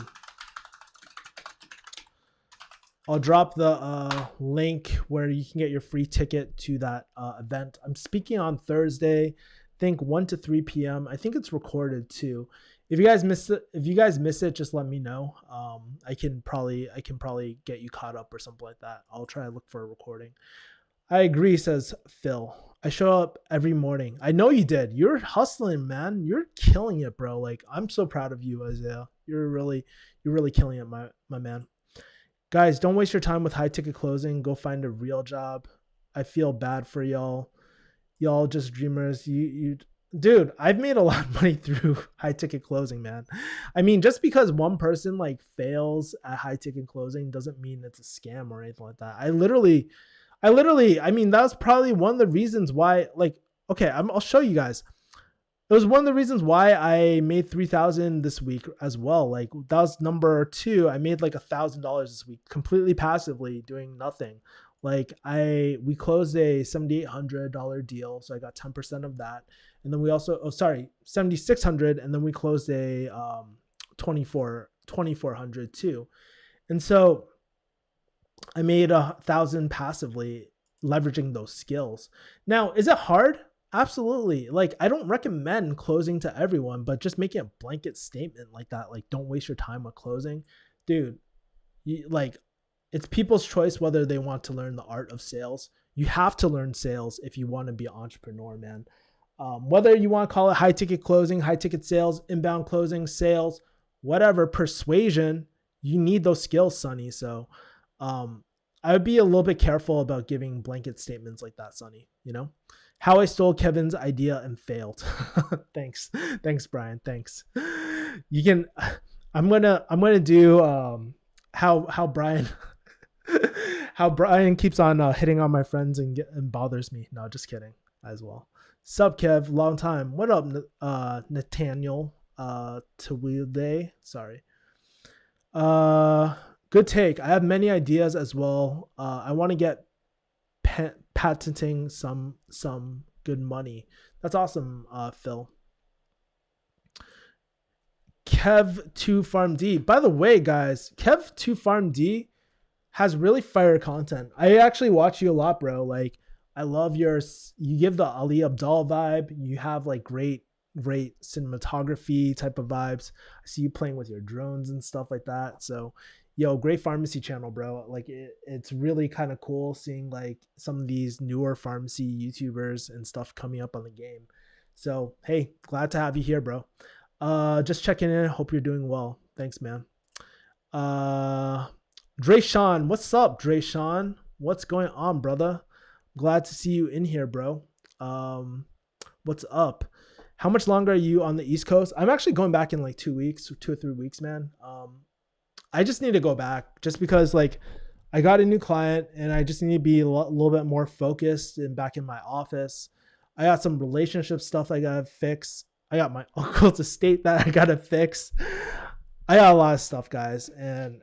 link where you can get your free ticket to that event. I'm speaking on Thursday, I think 1 to 3 p.m. I think it's recorded too. If you guys miss it, just let me know. I can probably get you caught up or something like that. I'll try to look for a recording. I agree, says Phil. I show up every morning. I know you did. You're hustling, man. You're killing it, bro. Like, I'm so proud of you, Isaiah. You're really killing it, my man. Guys, don't waste your time with high ticket closing. Go find a real job. I feel bad for y'all. Y'all just dreamers. Dude, I've made a lot of money through high ticket closing, man. I mean, just because one person like fails at high ticket closing doesn't mean it's a scam or anything like that. I mean, that was probably one of the reasons why, like, okay, I'll show you guys. It was one of the reasons why I made $3,000 this week as well. Like that was number 2. I made like $1,000 this week, completely passively doing nothing. Like we closed a $7,800 deal. So I got 10% of that. And then we also, $7,600. And then we closed a $2,400 too. And so I made $1,000 passively leveraging those skills. Now, is it hard? Absolutely. Like, I don't recommend closing to everyone, but just making a blanket statement like that, like, don't waste your time with closing. Dude, it's people's choice whether they want to learn the art of sales. You have to learn sales if you want to be an entrepreneur, man. Whether you want to call it high ticket closing, high ticket sales, inbound closing, sales, whatever, persuasion, you need those skills, Sonny. So I would be a little bit careful about giving blanket statements like that, Sonny. You know, how I stole Kevin's idea and failed. Thanks, Brian. Thanks. You can. I'm gonna do how Brian how Brian keeps on hitting on my friends and bothers me. No, just kidding as well. Sup, Kev? Long time. What up, Nathaniel? Tawilde. Sorry. Good take. I have many ideas as well. I want to get patenting some good money. That's awesome, Phil. Kev2FarmD. By the way, guys, Kev2FarmD has really fire content. I actually watch you a lot, bro. Like, I love you give the Ali Abdal vibe. You have like great cinematography type of vibes. I see you playing with your drones and stuff like that. So, yo, great pharmacy channel, bro. Like, it's really kind of cool seeing like some of these newer pharmacy YouTubers and stuff coming up on the game. So, hey, glad to have you here, bro. Just checking in. Hope you're doing well. Thanks, man. Dre Sean, what's up, Dre Sean? What's going on, brother? Glad to see you in here, bro. What's up? How much longer are you on the East Coast? I'm actually going back in like 2 weeks, 2 or 3 weeks, man. I just need to go back just because like I got a new client and I just need to be a little bit more focused and back in my office. I got some relationship stuff I gotta fix. I got my uncle's estate that I gotta fix. I got a lot of stuff, guys, and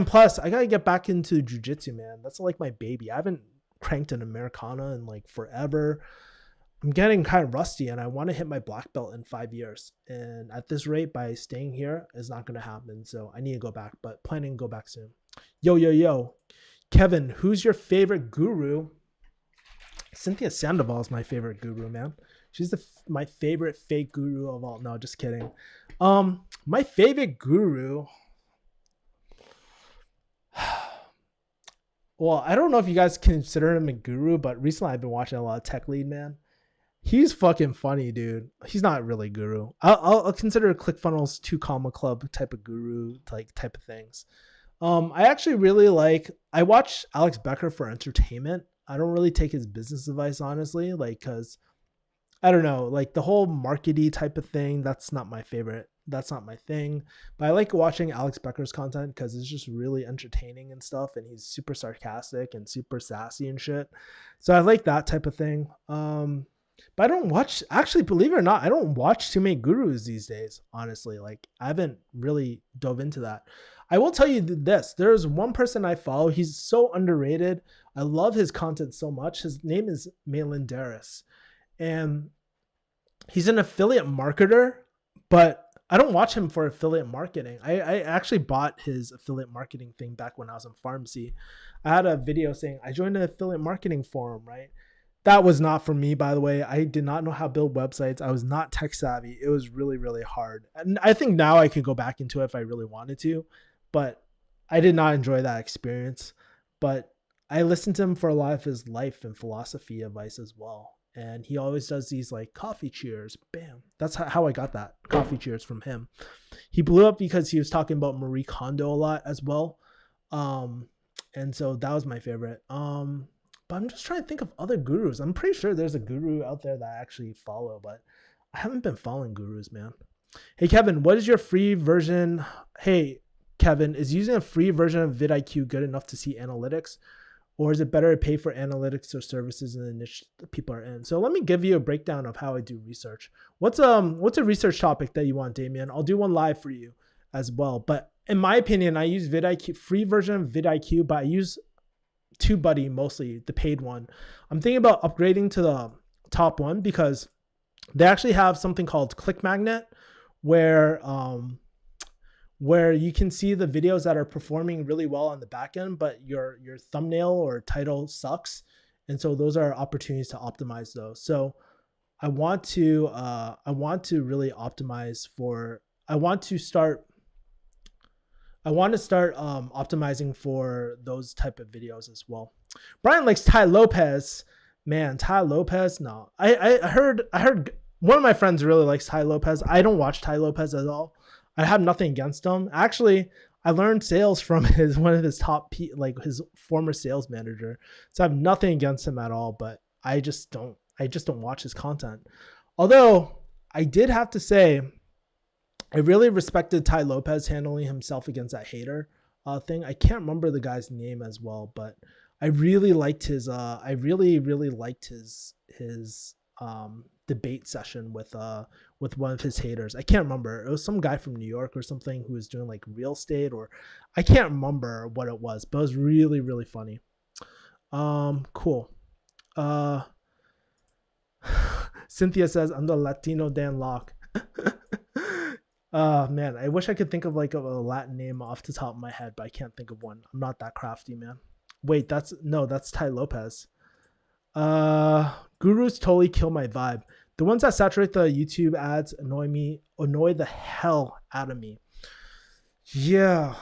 plus I gotta get back into jiu-jitsu, man. That's like my baby. I haven't cranked an Americana in like forever. I'm getting kind of rusty and I want to hit my black belt in 5 years. And at this rate, by staying here is not going to happen. So I need to go back, but planning to go back soon. Yo. Kevin, who's your favorite guru? Cynthia Sandoval is my favorite guru, man. She's my favorite fake guru of all. No, just kidding. My favorite guru. Well, I don't know if you guys consider him a guru, but recently I've been watching a lot of Tech Lead, man. He's fucking funny, dude. He's not really guru. I'll consider ClickFunnels 2 Comma Club type of guru, like type of things. I actually really I watch Alex Becker for entertainment. I don't really take his business advice, honestly, like, cause I don't know, like the whole markety type of thing. That's not my favorite. That's not my thing. But I like watching Alex Becker's content because it's just really entertaining and stuff. And he's super sarcastic and super sassy and shit. So I like that type of thing. But I don't watch, actually, believe it or not, I don't watch too many gurus these days, honestly. Like, I haven't really dove into that. I will tell you this. There's one person I follow. He's so underrated. I love his content so much. His name is Malin Darris. And he's an affiliate marketer, but I don't watch him for affiliate marketing. I actually bought his affiliate marketing thing back when I was in pharmacy. I had a video saying, I joined an affiliate marketing forum, right? That was not for me, by the way. I did not know how to build websites. I was not tech savvy. It was really, really hard. And I think now I could go back into it if I really wanted to, but I did not enjoy that experience. But I listened to him for a lot of his life and philosophy advice as well. And he always does these like coffee cheers. Bam. That's how I got that coffee cheers from him. He blew up because he was talking about Marie Kondo a lot as well. And so that was my favorite. But I'm just trying to think of other gurus. I'm pretty sure there's a guru out there that I actually follow, but I haven't been following gurus, man. Hey, Kevin, what is your free version? Hey, Kevin, is using a free version of vidIQ good enough to see analytics? Or is it better to pay for analytics or services in the niche that people are in? So let me give you a breakdown of how I do research. What's a research topic that you want, Damien? I'll do one live for you as well. But in my opinion, I use vidIQ, free version of vidIQ, but I use TubeBuddy mostly, the paid one. I'm thinking about upgrading to the top one because they actually have something called Click Magnet where you can see the videos that are performing really well on the back end, but your thumbnail or title sucks. And so those are opportunities to optimize those. So I want to really optimize I want to start optimizing for those type of videos as well. Brian likes Tai Lopez. Man, Tai Lopez. No, I heard one of my friends really likes Tai Lopez. I don't watch Tai Lopez at all. I have nothing against him. Actually, I learned sales from one of his like his former sales manager. So I have nothing against him at all, but I just don't watch his content. Although I did have to say, I really respected Tai Lopez handling himself against that hater thing. I can't remember the guy's name as well, but I really liked his. I really liked his debate session with one of his haters. I can't remember. It was some guy from New York or something who was doing like real estate, or I can't remember what it was, but it was really funny. Cool. Uh, Cynthia says, I'm the Latino Dan Locke. Man, I wish I could think of like a Latin name off the top of my head, but I can't think of one. I'm not that crafty, man. Wait, that's Tai Lopez. Gurus totally kill my vibe. The ones that saturate the YouTube ads annoy the hell out of me. Yeah.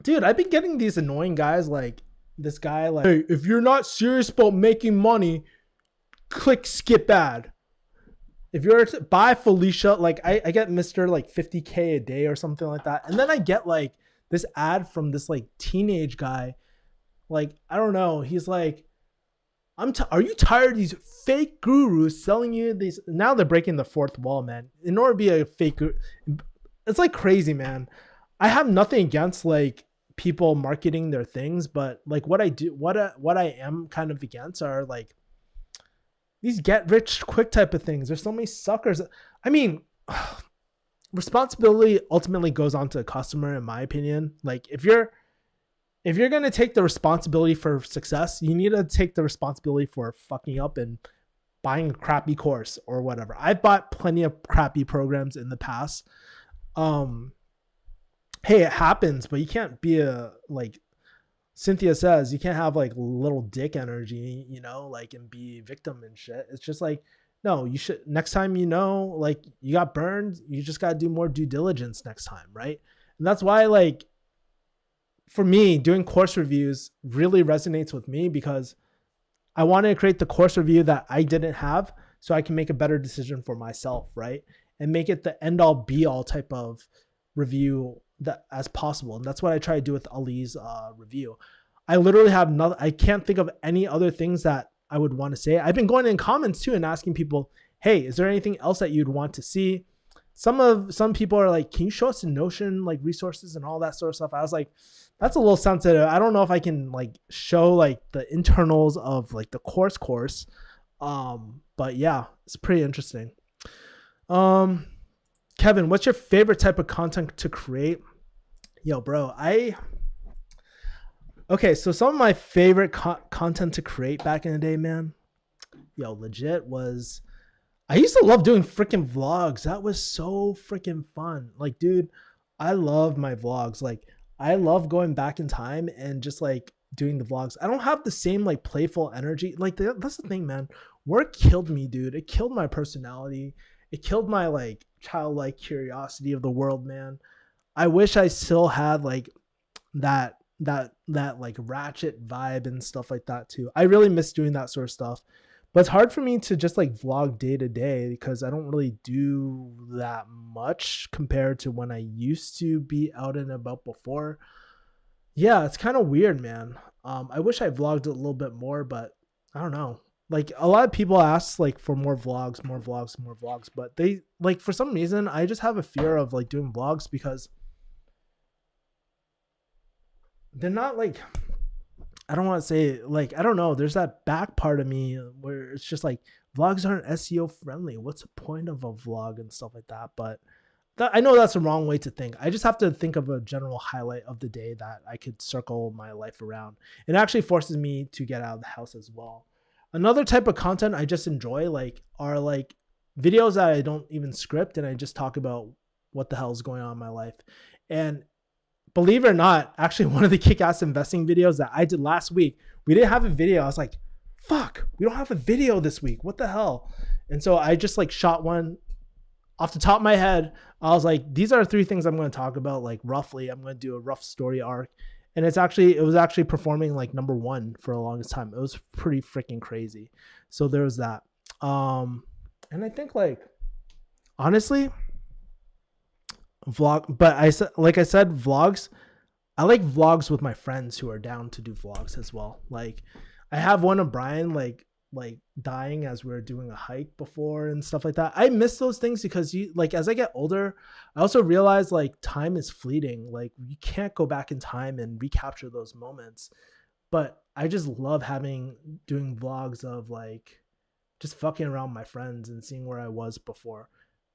Dude, I've been getting these annoying guys like this guy like, hey, if you're not serious about making money, click skip ad. If you're buy Felicia, like I get Mr. like 50K a day or something like that. And then I get like this ad from this like teenage guy. Like, I don't know. He's like, are you tired of these fake gurus selling you these? Now they're breaking the fourth wall, man. In order to be a fake guru, it's like crazy, man. I have nothing against like people marketing their things, but like what I am kind of against are like these get rich quick type of things. There's so many suckers. I mean, responsibility ultimately goes on to the customer, in my opinion. Like if you're going to take the responsibility for success, you need to take the responsibility for fucking up and buying a crappy course or whatever. I've bought plenty of crappy programs in the past. Hey, it happens, but you can't be like Cynthia says, you can't have like little dick energy, like and be victim and shit. It's just like, no, you should, next time, like you got burned, you just got to do more due diligence next time. Right. And that's why, like, for me, doing course reviews really resonates with me because I wanted to create the course review that I didn't have so I can make a better decision for myself. Right. And make it the end all be all type of review that as possible. And that's what I try to do with Ali's review. I literally have nothing. I can't think of any other things that I would want to say. I've been going in comments too and asking people, hey, is there anything else that you'd want to see? Some people are like, can you show us the Notion like resources and all that sort of stuff? I was like, that's a little sensitive. I don't know if I can like show like the internals of like the course. But yeah, it's pretty interesting. Kevin, what's your favorite type of content to create? Yo, bro, okay, so some of my favorite content to create back in the day, man, yo, legit was, I used to love doing freaking vlogs. That was so freaking fun. Like, dude, I love my vlogs. Like, I love going back in time and just like doing the vlogs. I don't have the same like playful energy. Like, that's the thing, man. Work killed me, dude. It killed my personality. It killed my like childlike curiosity of the world, man. I wish I still had like that like ratchet vibe and stuff like that too. I really miss doing that sort of stuff. But it's hard for me to just like vlog day to day because I don't really do that much compared to when I used to be out and about before. Yeah, it's kind of weird, man. I wish I vlogged a little bit more, but I don't know. Like a lot of people ask like for more vlogs, but they like for some reason I just have a fear of like doing vlogs because they're not like, I don't want to say like, I don't know. There's that back part of me where it's just like vlogs aren't SEO friendly. What's the point of a vlog and stuff like that? But I know that's the wrong way to think. I just have to think of a general highlight of the day that I could circle my life around. It actually forces me to get out of the house as well. Another type of content I just enjoy like are like videos that I don't even script and I just talk about what the hell is going on in my life. And believe it or not, actually one of the kick-ass investing videos that I did last week, we didn't have a video. I was like, fuck, we don't have a video this week. What the hell? And so I just like shot one off the top of my head. I was like, these are 3 things I'm going to talk about. Like roughly, I'm going to do a rough story arc. And it was actually performing like number 1 for the longest time. It was pretty freaking crazy. So there was that. And I think like, honestly, vlog. But like I said, vlogs. I like vlogs with my friends who are down to do vlogs as well. Like I have one of Brian like dying as we are doing a hike before and stuff like that. I miss those things because you like as I get older, I also realize like time is fleeting. Like you can't go back in time and recapture those moments. But I just love doing vlogs of like just fucking around with my friends and seeing where I was before.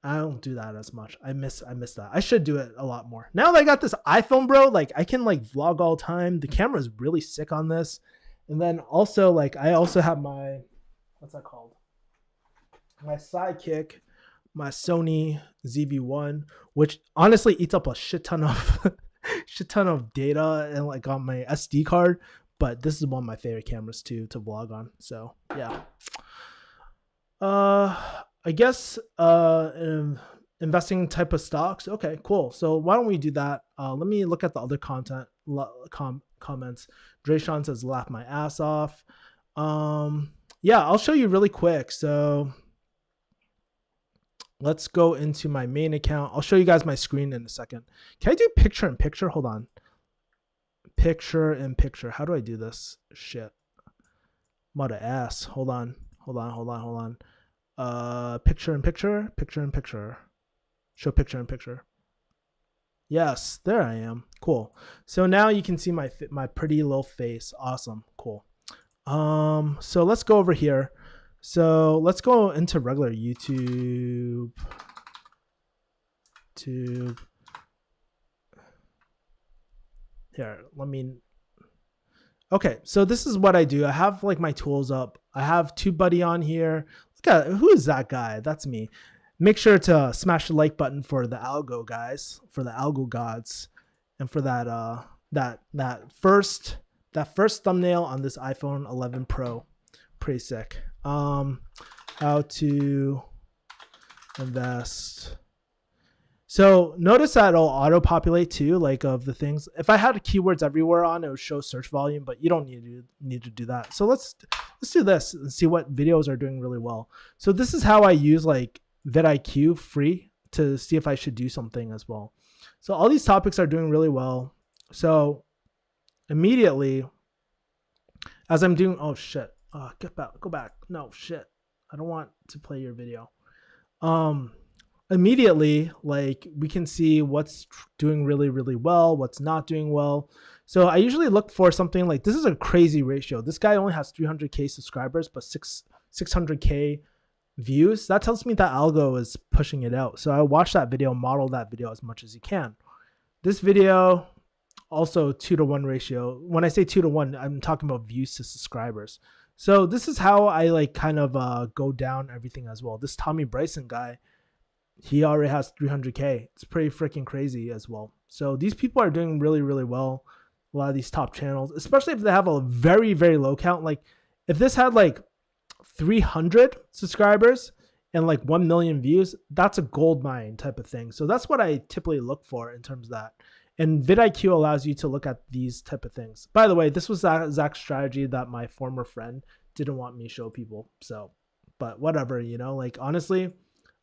I don't do that as much. I miss that. I should do it a lot more. Now that I got this iPhone, bro, like I can like vlog all the time. The camera is really sick on this. And then also like I also have my what's that called? My sidekick, my Sony ZV-1, which honestly eats up a shit ton of shit ton of data and like on my SD card. But this is one of my favorite cameras too to vlog on. So yeah. I guess investing type of stocks. Okay, cool. So why don't we do that? Let me look at the other comments. Drayshawn says laugh my ass off. Yeah, I'll show you really quick. So let's go into my main account. I'll show you guys my screen in a second. Can I do picture in picture? Hold on. Picture in picture. How do I do this? Shit. I'm out of ass. Hold on. Picture in picture. Show picture in picture. Yes, there I am. Cool. So now you can see my pretty little face. Awesome. Cool. So let's go over here. So let's go into regular YouTube. Here, okay, so this is what I do. I have like my tools up. I have TubeBuddy on here. Look at who is that guy? That's me. Make sure to smash the like button for the algo guys, for the algo gods, and for that first thumbnail on this iPhone 11 Pro. Pretty sick. How to invest. So notice that it'll auto populate too, like of the things. If I had keywords everywhere on, it would show search volume, but you don't need to do that. So let's do this and see what videos are doing really well. So this is how I use like vidIQ free to see if I should do something as well. So all these topics are doing really well. So immediately as I'm doing, oh shit, go back. No shit. I don't want to play your video. Immediately, like we can see what's doing really, really well, what's not doing well. So I usually look for something like, this is a crazy ratio. This guy only has 300K subscribers, but 600K views. That tells me that algo is pushing it out. So I watch that video, model that video as much as you can. This video, also 2-to-1 ratio. When I say 2-to-1, I'm talking about views to subscribers. So this is how I like kind of go down everything as well. This Tommy Bryson guy, he already has 300K. It's pretty freaking crazy as well. So these people are doing really, really well. A lot of these top channels, especially if they have a very, very low count. Like if this had like 300 subscribers and like 1 million views, that's a gold mine type of thing. So that's what I typically look for in terms of that. And vidIQ allows you to look at these type of things. By the way, this was that exact strategy that my former friend didn't want me to show people. So, but whatever, you know, like honestly,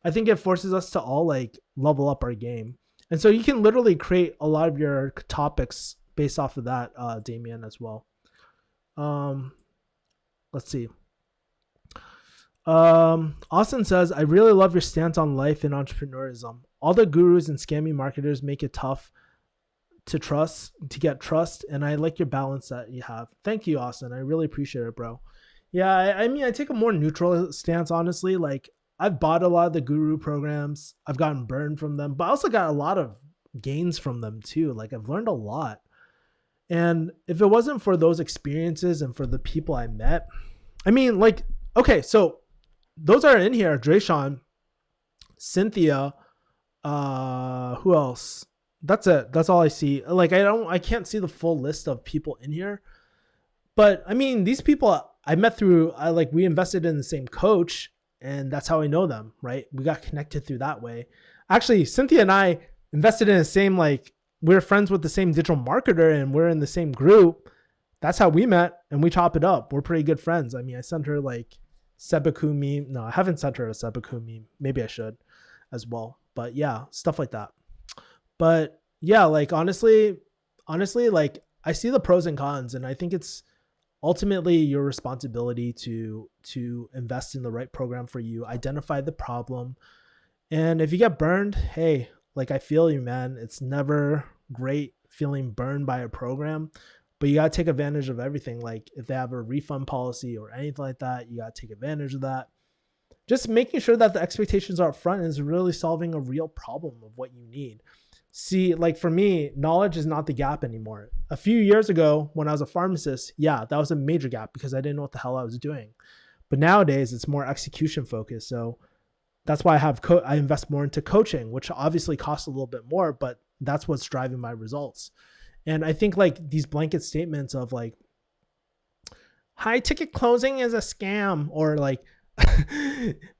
I think it forces us to all like level up our game. And so you can literally create a lot of your topics based off of that, Damien, as well. Let's see. Austin says, I really love your stance on life and entrepreneurism. All the gurus and scammy marketers make it tough to get trust. And I like your balance that you have. Thank you, Austin. I really appreciate it, bro. Yeah, I mean, I take a more neutral stance, honestly. Like, I've bought a lot of the guru programs. I've gotten burned from them, but I also got a lot of gains from them too. Like I've learned a lot. And if it wasn't for those experiences and for the people I met, I mean, like, okay, so those are in here. Drayshawn, Cynthia, who else? That's it. That's all I see. Like, I can't see the full list of people in here, but I mean, these people I met through, we invested in the same coach. And that's how I know them, right? We got connected through that way. Actually, Cynthia and I invested in the same, we're friends with the same digital marketer and we're in the same group. That's how we met and we chop it up. We're pretty good friends. I mean, I sent her Sebaku meme. No, I haven't sent her a Sebaku meme. Maybe I should as well. But yeah, stuff like that. But yeah, like honestly, like I see the pros and cons, and I think it's ultimately your responsibility to invest in the right program for you, identify the problem, and if you get burned, hey, like I feel you, man. It's never great feeling burned by a program, but you got to take advantage of everything. Like if they have a refund policy or anything like that, you got to take advantage of that. Just making sure that the expectations are up front is really solving a real problem of what you need. See, like for me, knowledge is not the gap anymore. A few years ago, when I was a pharmacist, yeah, that was a major gap because I didn't know what the hell I was doing. But nowadays, it's more execution focused. So that's why I invest more into coaching, which obviously costs a little bit more, but that's what's driving my results. And I think like these blanket statements of like high ticket closing is a scam, or like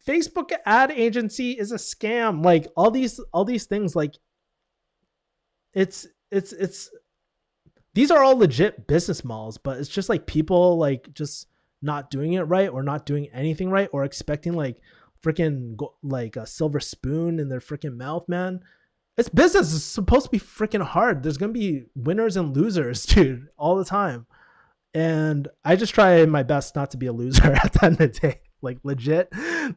Facebook ad agency is a scam, like all these things, like it's these are all legit business models, but it's just like people like just not doing it right or not doing anything right or expecting like freaking like a silver spoon in their freaking mouth, man. It's business. It's supposed to be freaking hard. There's going to be winners and losers, dude, all the time. And I just try my best not to be a loser at the end of the day. Like legit,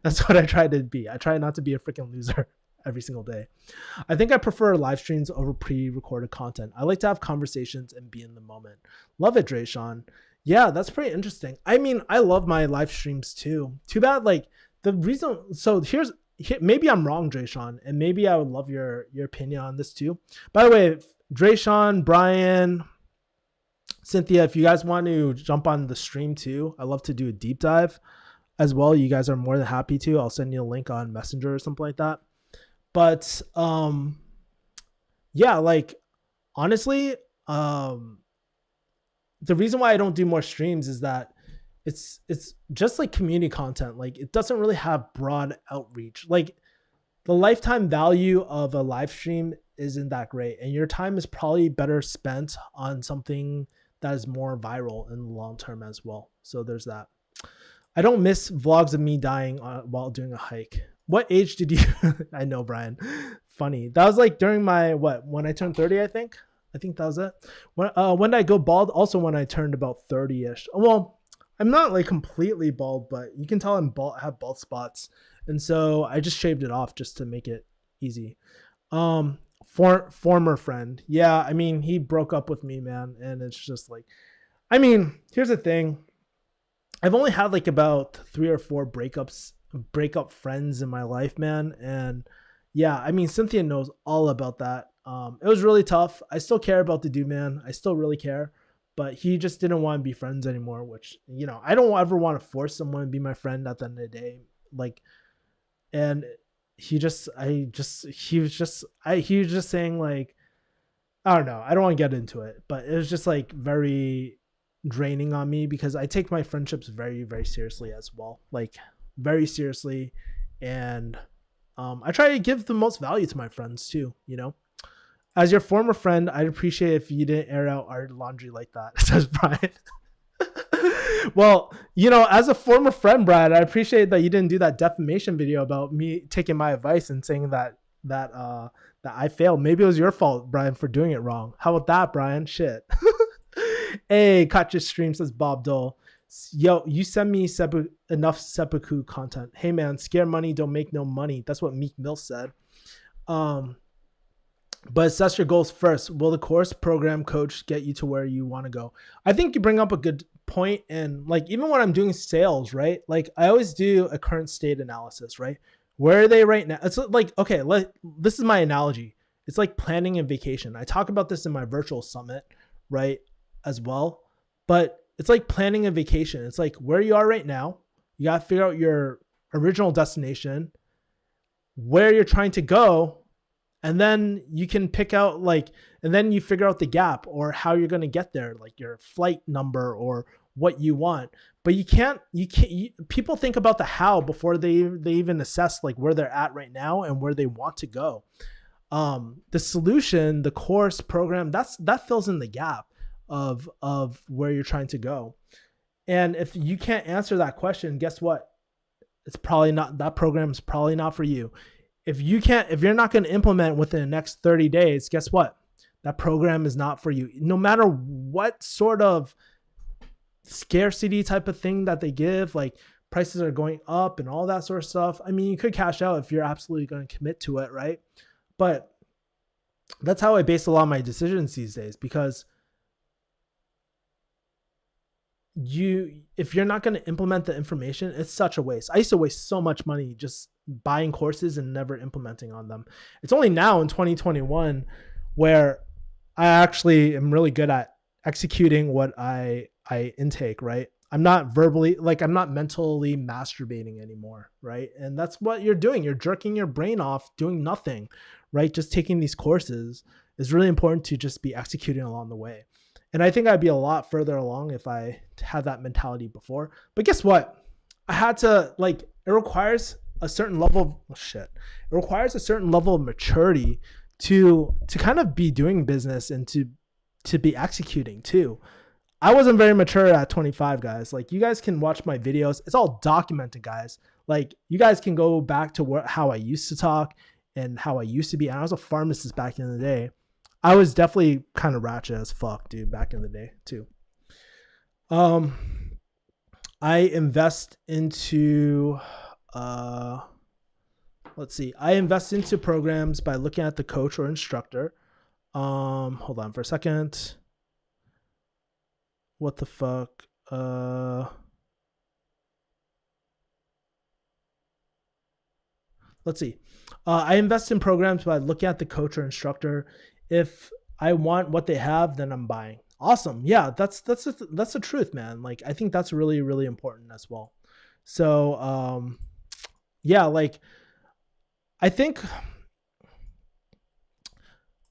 that's what I try to be. I try not to be a freaking loser every single day. I think I prefer live streams over pre-recorded content. I like to have conversations and be in the moment. Love it, Dre Sean. Yeah, that's pretty interesting. I mean, I love my live streams too. Too bad, like the reason. So maybe I'm wrong, Dre Sean, and maybe I would love your opinion on this too. By the way, Dre Sean, Brian, Cynthia, if you guys want to jump on the stream too, I love to do a deep dive as well. You guys are more than happy to. I'll send you a link on Messenger or something like that. But yeah, like honestly, the reason why I don't do more streams is that it's just like community content. Like it doesn't really have broad outreach. Like the lifetime value of a live stream isn't that great, and your time is probably better spent on something that is more viral in the long term as well. So there's that. I don't miss vlogs of me dying while doing a hike. What age did you? I know, Brian. Funny. That was like during my when I turned 30, I think. I think that was it. When did I go bald? Also when I turned about 30-ish. Well, I'm not like completely bald, but you can tell I'm bald. I have bald spots, and so I just shaved it off just to make it easy. Former friend. Yeah, I mean, he broke up with me, man, and it's just like, I mean, here's the thing. I've only had like about 3 or 4 breakup friends in my life, man. And yeah, I mean, Cynthia knows all about that. It was really tough. I still care about the dude, man. I still really care, but he just didn't want to be friends anymore, which, you know, I don't ever want to force someone to be my friend at the end of the day. Like, and he was just saying like, I don't know. I don't want to get into it, but it was just like very draining on me because I take my friendships very, very seriously as well. Like very seriously. And I try to give the most value to my friends too, you know. As your former friend, I'd appreciate if you didn't air out our laundry like that, says Brian. Well, you know, as a former friend, Brian, I appreciate that you didn't do that defamation video about me taking my advice and saying that I failed. Maybe it was your fault, Brian, for doing it wrong. How about that, Brian? Shit. Hey, caught your stream, says Bob Dole. Yo, you send me enough seppuku content. Hey man, scare money don't make no money. That's what Meek Mill said. But assess your goals first. Will the course, program, coach get you to where you want to go? I think you bring up a good point. And like, even when I'm doing sales, right? Like I always do a current state analysis, right? Where are they right now? It's like, okay, this is my analogy. It's like planning a vacation. I talk about this in my virtual summit, right? As well. But it's like planning a vacation. It's like where you are right now. You got to figure out your original destination, where you're trying to go. And then you can pick out and then you figure out the gap or how you're going to get there, like your flight number or what you want. But people think about the how before they even assess like where they're at right now and where they want to go. The solution, the course, program, that fills in the gap of where you're trying to go. And if you can't answer that question, guess what? It's probably not, that program is probably not for you. if you're not going to implement within the next 30 days, guess what? That program is not for you. No matter what sort of scarcity type of thing that they give, like prices are going up and all that sort of stuff. I mean, you could cash out if you're absolutely going to commit to it, right? But that's how I base a lot of my decisions these days, because if you're not going to implement the information, it's such a waste. I used to waste so much money just buying courses and never implementing on them. It's only now in 2021 where I actually am really good at executing what I intake, right? I'm not mentally masturbating anymore, right? And that's what you're doing. You're jerking your brain off doing nothing, right? Just taking these courses is really important to just be executing along the way. And I think I'd be a lot further along if I had that mentality before. But guess what? I had to, it requires a certain level of It requires a certain level of maturity to kind of be doing business and to be executing too. I wasn't very mature at 25, guys. Like, you guys can watch my videos. It's all documented, guys. Like, you guys can go back to how I used to talk and how I used to be. And I was a pharmacist back in the day. I was definitely kind of ratchet as fuck, dude, back in the day too. I invest into, I invest into programs by looking at the coach or instructor. Hold on for a second. What the fuck? Let's see. I invest in programs by looking at the coach or instructor. If I want what they have, then I'm buying. Awesome. Yeah, that's the truth, man. Like, I think that's really, really important as well. So, yeah, like, I think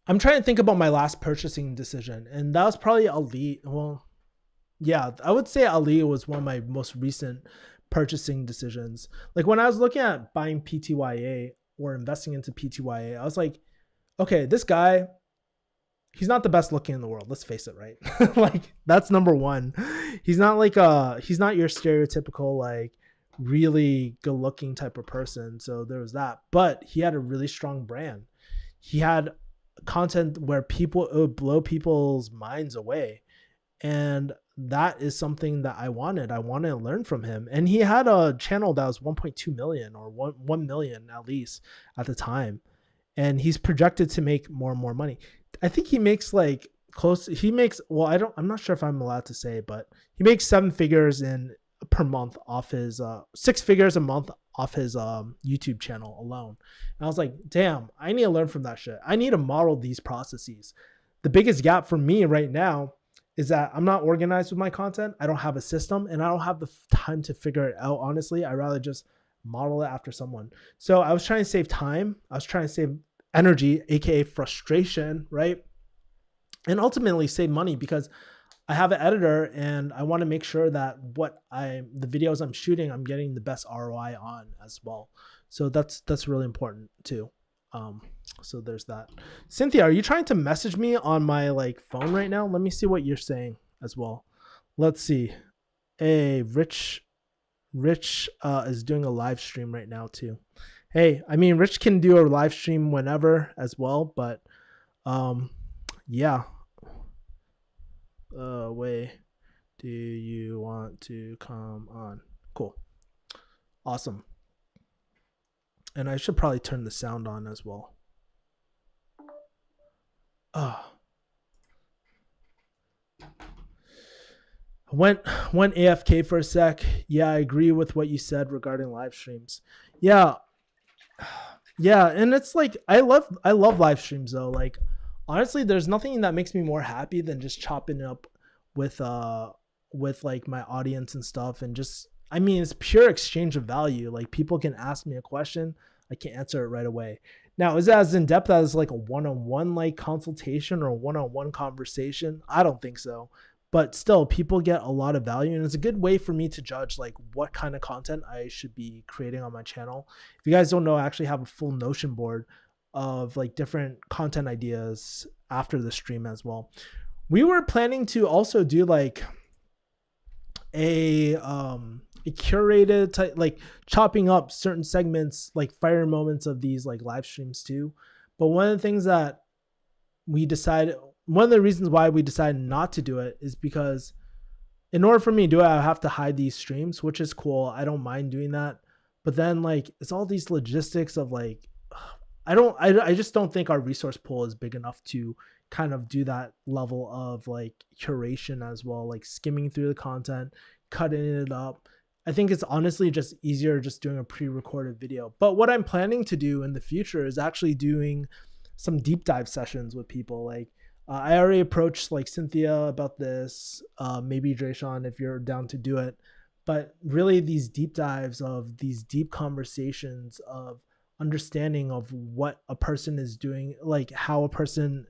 I'm trying to think about my last purchasing decision, and that was probably Ali. Well, yeah, I would say Ali was one of my most recent purchasing decisions. Like, when I was looking at buying PTYA or investing into PTYA, I was like, okay, this guy, he's not the best looking in the world. Let's face it, right? Like, that's number one. He's not he's not your stereotypical, like, really good looking type of person. So there was that, but he had a really strong brand. He had content where it would blow people's minds away. And that is something that I wanted. I wanted to learn from him. And he had a channel that was 1.2 million or 1 million at least at the time. And he's projected to make more and more money. I think he makes I'm not sure if I'm allowed to say, but he makes 7 figures per month off his 6 figures a month off his YouTube channel alone. And I was like, damn, I need to learn from that shit. I need to model these processes. The biggest gap for me right now is that I'm not organized with my content. I don't have a system, and I don't have the time to figure it out. Honestly, I'd rather just model it after someone. So I was trying to save time. I was trying to save energy, aka frustration, right? And ultimately save money, because I have an editor and I want to make sure that the videos I'm shooting, I'm getting the best ROI on as well. So that's really important too. So there's that. Cynthia, are you trying to message me on my phone right now? Let me see what you're saying as well. Let's see. Hey, Rich is doing a live stream right now too. Hey, I mean, Rich can do a live stream whenever as well, but yeah. Way do you want to come on? Cool. Awesome. And I should probably turn the sound on as well. Went AFK for a sec. Yeah, I agree with what you said regarding live streams. Yeah, and it's like I love live streams though. Like, honestly, there's nothing that makes me more happy than just chopping it up with like my audience and stuff, and just, I mean, it's pure exchange of value. Like, people can ask me a question, I can answer it right away. Now, is it as in depth as like a one-on-one like consultation or a one-on-one conversation? I don't think so. But still, people get a lot of value, and it's a good way for me to judge like what kind of content I should be creating on my channel. If you guys don't know, I actually have a full Notion board of like different content ideas after the stream as well. We were planning to also do like a curated type, like chopping up certain segments, like fire moments of these like live streams too. But one of the things that we decided, one of the reasons why we decided not to do it is because in order for me to do it, I have to hide these streams, which is cool. I don't mind doing that. But then like it's all these logistics of like, I just don't think our resource pool is big enough to kind of do that level of like curation as well, like skimming through the content, cutting it up. I think it's honestly just easier just doing a pre-recorded video. But what I'm planning to do in the future is actually doing some deep dive sessions with people. Like I already approached like Cynthia about this, maybe Drayshawn if you're down to do it. But really these deep dives of these deep conversations of understanding of what a person is doing, like how a person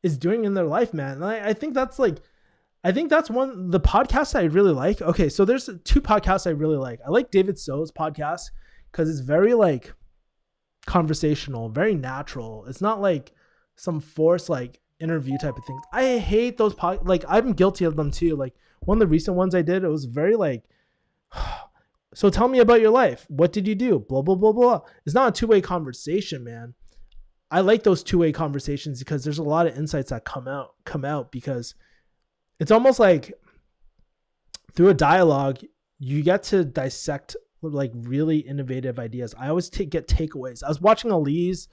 is doing in their life, man. And I think that's like, I think that's one the podcasts I really like. Okay, so there's two podcasts I really like. I like David So's podcast because it's very like conversational, very natural. It's not like some forced like interview type of things. I hate those like I'm guilty of them too. Like one of the recent ones I did, it was very like, so tell me about your life. What did you do? Blah, blah, blah, blah. It's not a two-way conversation, man. I like those two-way conversations because there's a lot of insights that come out because it's almost like through a dialogue, you get to dissect like really innovative ideas. I always get takeaways. I was watching Ali's,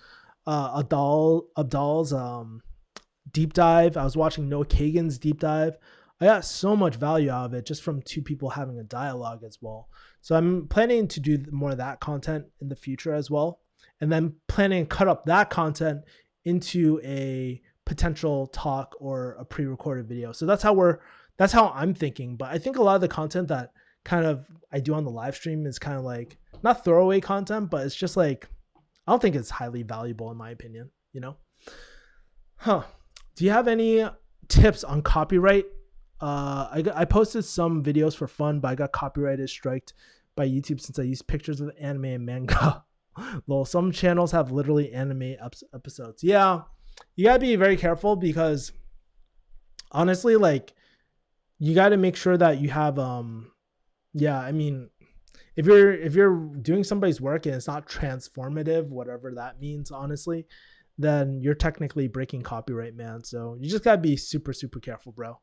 Abdal's deep dive. I was watching Noah Kagan's deep dive. I got so much value out of it just from two people having a dialogue as well. So I'm planning to do more of that content in the future as well. And then planning to cut up that content into a potential talk or a pre-recorded video. So that's how I'm thinking. But I think a lot of the content that kind of I do on the live stream is kind of like not throwaway content, but it's just like, I don't think it's highly valuable in my opinion, you know? Do you have any tips on copyright? I posted some videos for fun, but I got copyrighted striked by YouTube since I used pictures of anime and manga. Lol, some channels have literally anime episodes. Yeah, you gotta be very careful because honestly, like you gotta make sure that you have yeah, I mean, if you're doing somebody's work and it's not transformative, whatever that means, honestly, then you're technically breaking copyright, man. So you just gotta be super, super careful, bro.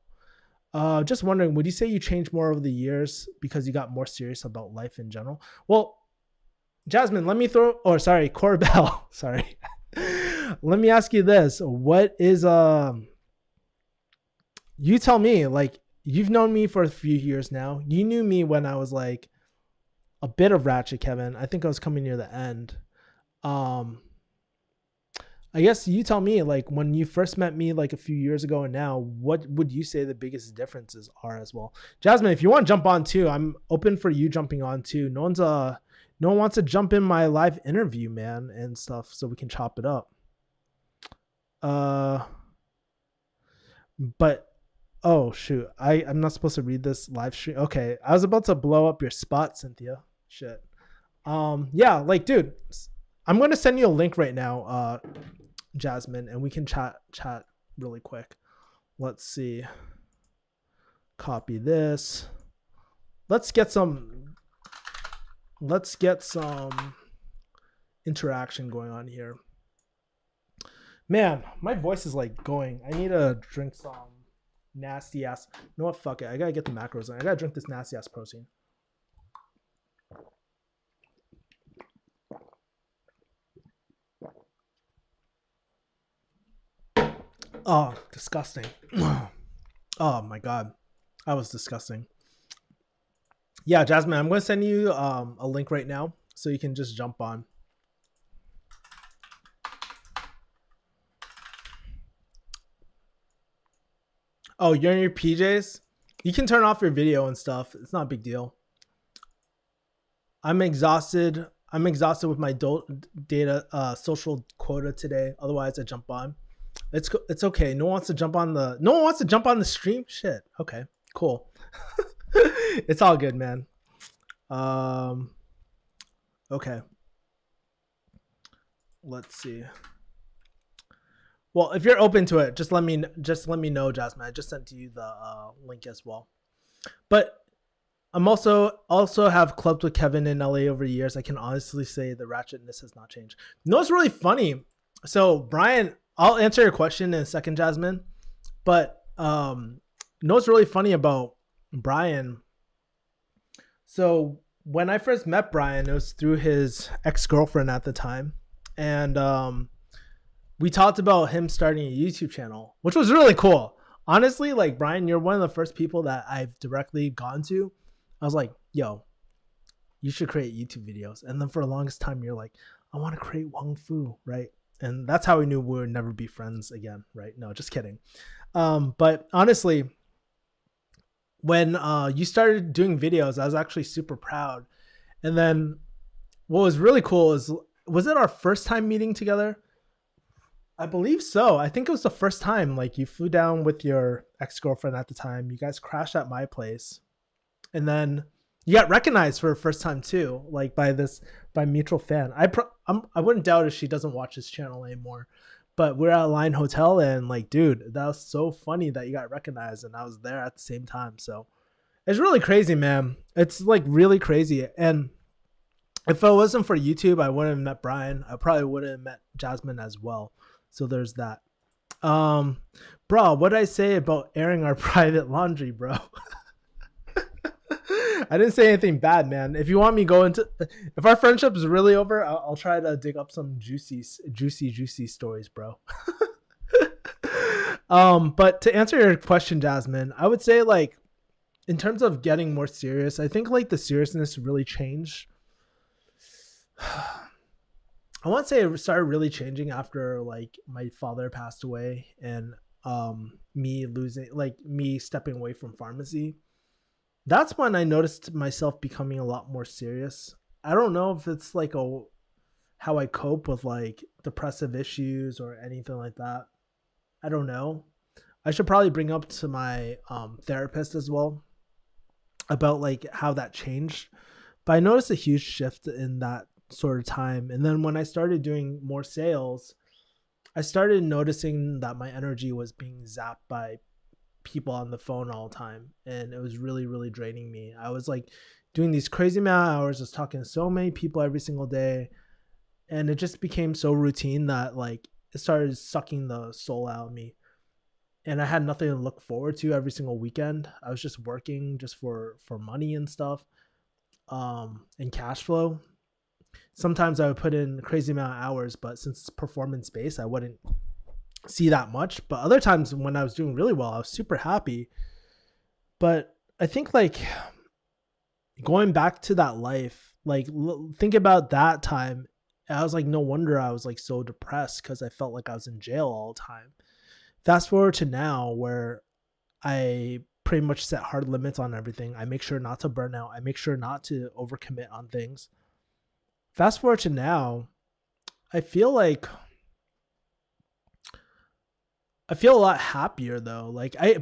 Just wondering, would you say you changed more over the years because you got more serious about life in general? Well, Jasmine, let me Corbell, sorry. Let me ask you this. What is, you tell me, like, you've known me for a few years now. You knew me when I was like a bit of Ratchet Kevin. I think I was coming near the end. I guess you tell me, like when you first met me like a few years ago and now, what would you say the biggest differences are as well? Jasmine, if you want to jump on too, I'm open for you jumping on too. No one wants to jump in my live interview, man, and stuff so we can chop it up. But oh shoot, I'm not supposed to read this live stream. Okay, I was about to blow up your spot, Cynthia. Shit. Yeah, like dude, I'm gonna send you a link right now, Jasmine, and we can chat really quick. Let's see. Copy this. Let's get some interaction going on here. Man, my voice is like going. I need to drink some nasty ass. You know what? Fuck it. I gotta get the macros in. I gotta drink this nasty ass protein. Oh, disgusting. Oh my God. That was disgusting. Yeah, Jasmine, I'm going to send you a link right now so you can just jump on. Oh, you're in your PJs? You can turn off your video and stuff. It's not a big deal. I'm exhausted. With my data social quota today. Otherwise, I jump on. It's okay. No one wants to jump on the stream. Shit. Okay. Cool. It's all good, man. Okay. Let's see. Well, if you're open to it, just let me know, Jasmine. I just sent to you the link as well. But I'm also have clubbed with Kevin in LA over the years. I can honestly say the ratchetness has not changed. You know what's really funny? So Brian, I'll answer your question in a second, Jasmine. But you know what's really funny about Brian? So when I first met Brian, it was through his ex-girlfriend at the time. And we talked about him starting a YouTube channel, which was really cool. Honestly, like Brian, you're one of the first people that I've directly gone to. I was like, yo, you should create YouTube videos. And then for the longest time, you're like, I want to create Wong Fu, right? And that's how we knew we would never be friends again, right? No, just kidding. But honestly, when you started doing videos, I was actually super proud. And then what was really cool is, was it our first time meeting together? I believe so. I think it was the first time. Like you flew down with your ex-girlfriend at the time. You guys crashed at my place, and then you got recognized for the first time too, like by mutual fan. I wouldn't doubt if she doesn't watch this channel anymore. But we're at Line Hotel, and like, dude, that was so funny that you got recognized, and I was there at the same time. So it's really crazy, man. It's like really crazy. And if it wasn't for YouTube, I wouldn't have met Brian. I probably wouldn't have met Jasmine as well. So there's that. Bro, what did I say about airing our private laundry, bro? I didn't say anything bad, man. If you want me go into, if our friendship is really over, I'll try to dig up some juicy stories, bro. But to answer your question, Jasmine, I would say like, in terms of getting more serious, I think like the seriousness really changed. I want to say it started really changing after like my father passed away, and me stepping away from pharmacy. That's when I noticed myself becoming a lot more serious. I don't know if it's like how I cope with like depressive issues or anything like that. I don't know. I should probably bring up to my therapist as well about like how that changed. But I noticed a huge shift in that sort of time. And then when I started doing more sales, I started noticing that my energy was being zapped by people on the phone all the time, and it was really, really draining me. I was like doing these crazy amount of hours, just talking to so many people every single day, and it just became so routine that like it started sucking the soul out of me, and I had nothing to look forward to every single weekend. I was just working just for money and stuff, and cash flow. Sometimes I would put in a crazy amount of hours, but since it's performance based, I wouldn't see that much. But other times when I was doing really well, I was super happy. But I think like going back to that life, like think about that time. I was like, no wonder I was like so depressed, because I felt like I was in jail all the time. Fast forward to now, where I pretty much set hard limits on everything. I make sure not to burn out. I make sure not to overcommit on things. Fast forward to now, I feel a lot happier though.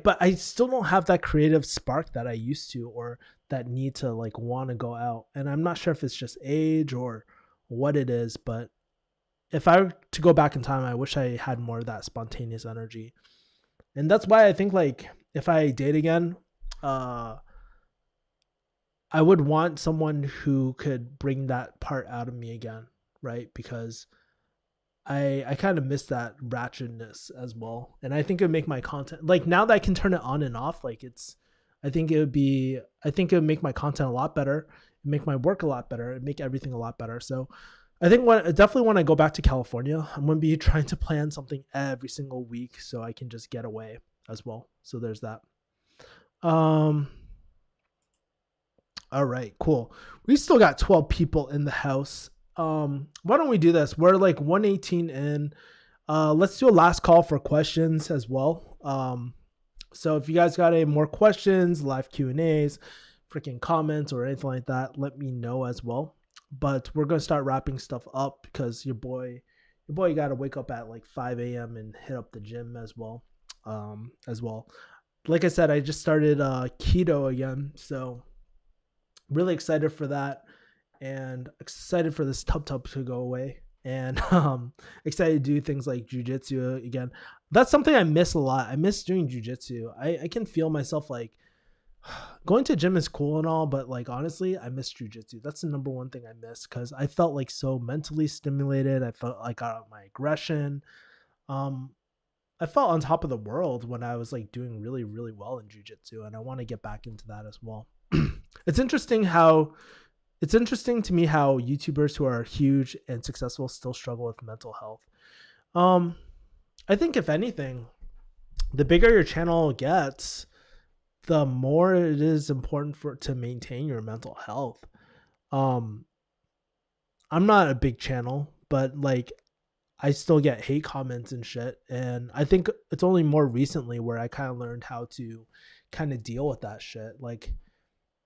But I still don't have that creative spark that I used to, or that need to like want to go out. And I'm not sure if it's just age or what it is, but if I were to go back in time, I wish I had more of that spontaneous energy. And that's why I think like if I date again, I would want someone who could bring that part out of me again, right? Because I kind of miss that ratchetness as well. And I think it would make my content, like now that I can turn it on and off, like I think it would make my content a lot better, make my work a lot better, make everything a lot better. So I think definitely when I go back to California, I'm going to be trying to plan something every single week so I can just get away as well. So there's that. All right, cool. We still got 12 people in the house. Why don't we do this? We're like 118 in. Let's do a last call for questions as well. So if you guys got any more questions, live Q&As, freaking comments or anything like that, let me know as well. But we're going to start wrapping stuff up because your boy got to wake up at like 5 a.m. and hit up the gym as well. Like I said, I just started keto again, so really excited for that, and excited for this tub to go away, and excited to do things like jujitsu again. That's something I miss a lot. I miss doing jujitsu. I can feel myself like Going to gym is cool and all, but like honestly, I miss jujitsu. That's the number one thing I miss because I felt like so mentally stimulated. I felt like I got out my aggression. Um, I felt on top of the world when I was like doing really, really well in jujitsu, and I want to get back into that as well. it's interesting how it's interesting to me how YouTubers who are huge and successful still struggle with mental health. Um, I think if anything, the bigger your channel gets, the more it is important for to maintain your mental health. Um, I'm not a big channel, but like I still get hate comments and shit. And I think it's only more recently where I kind of learned how to kind of deal with that shit. Like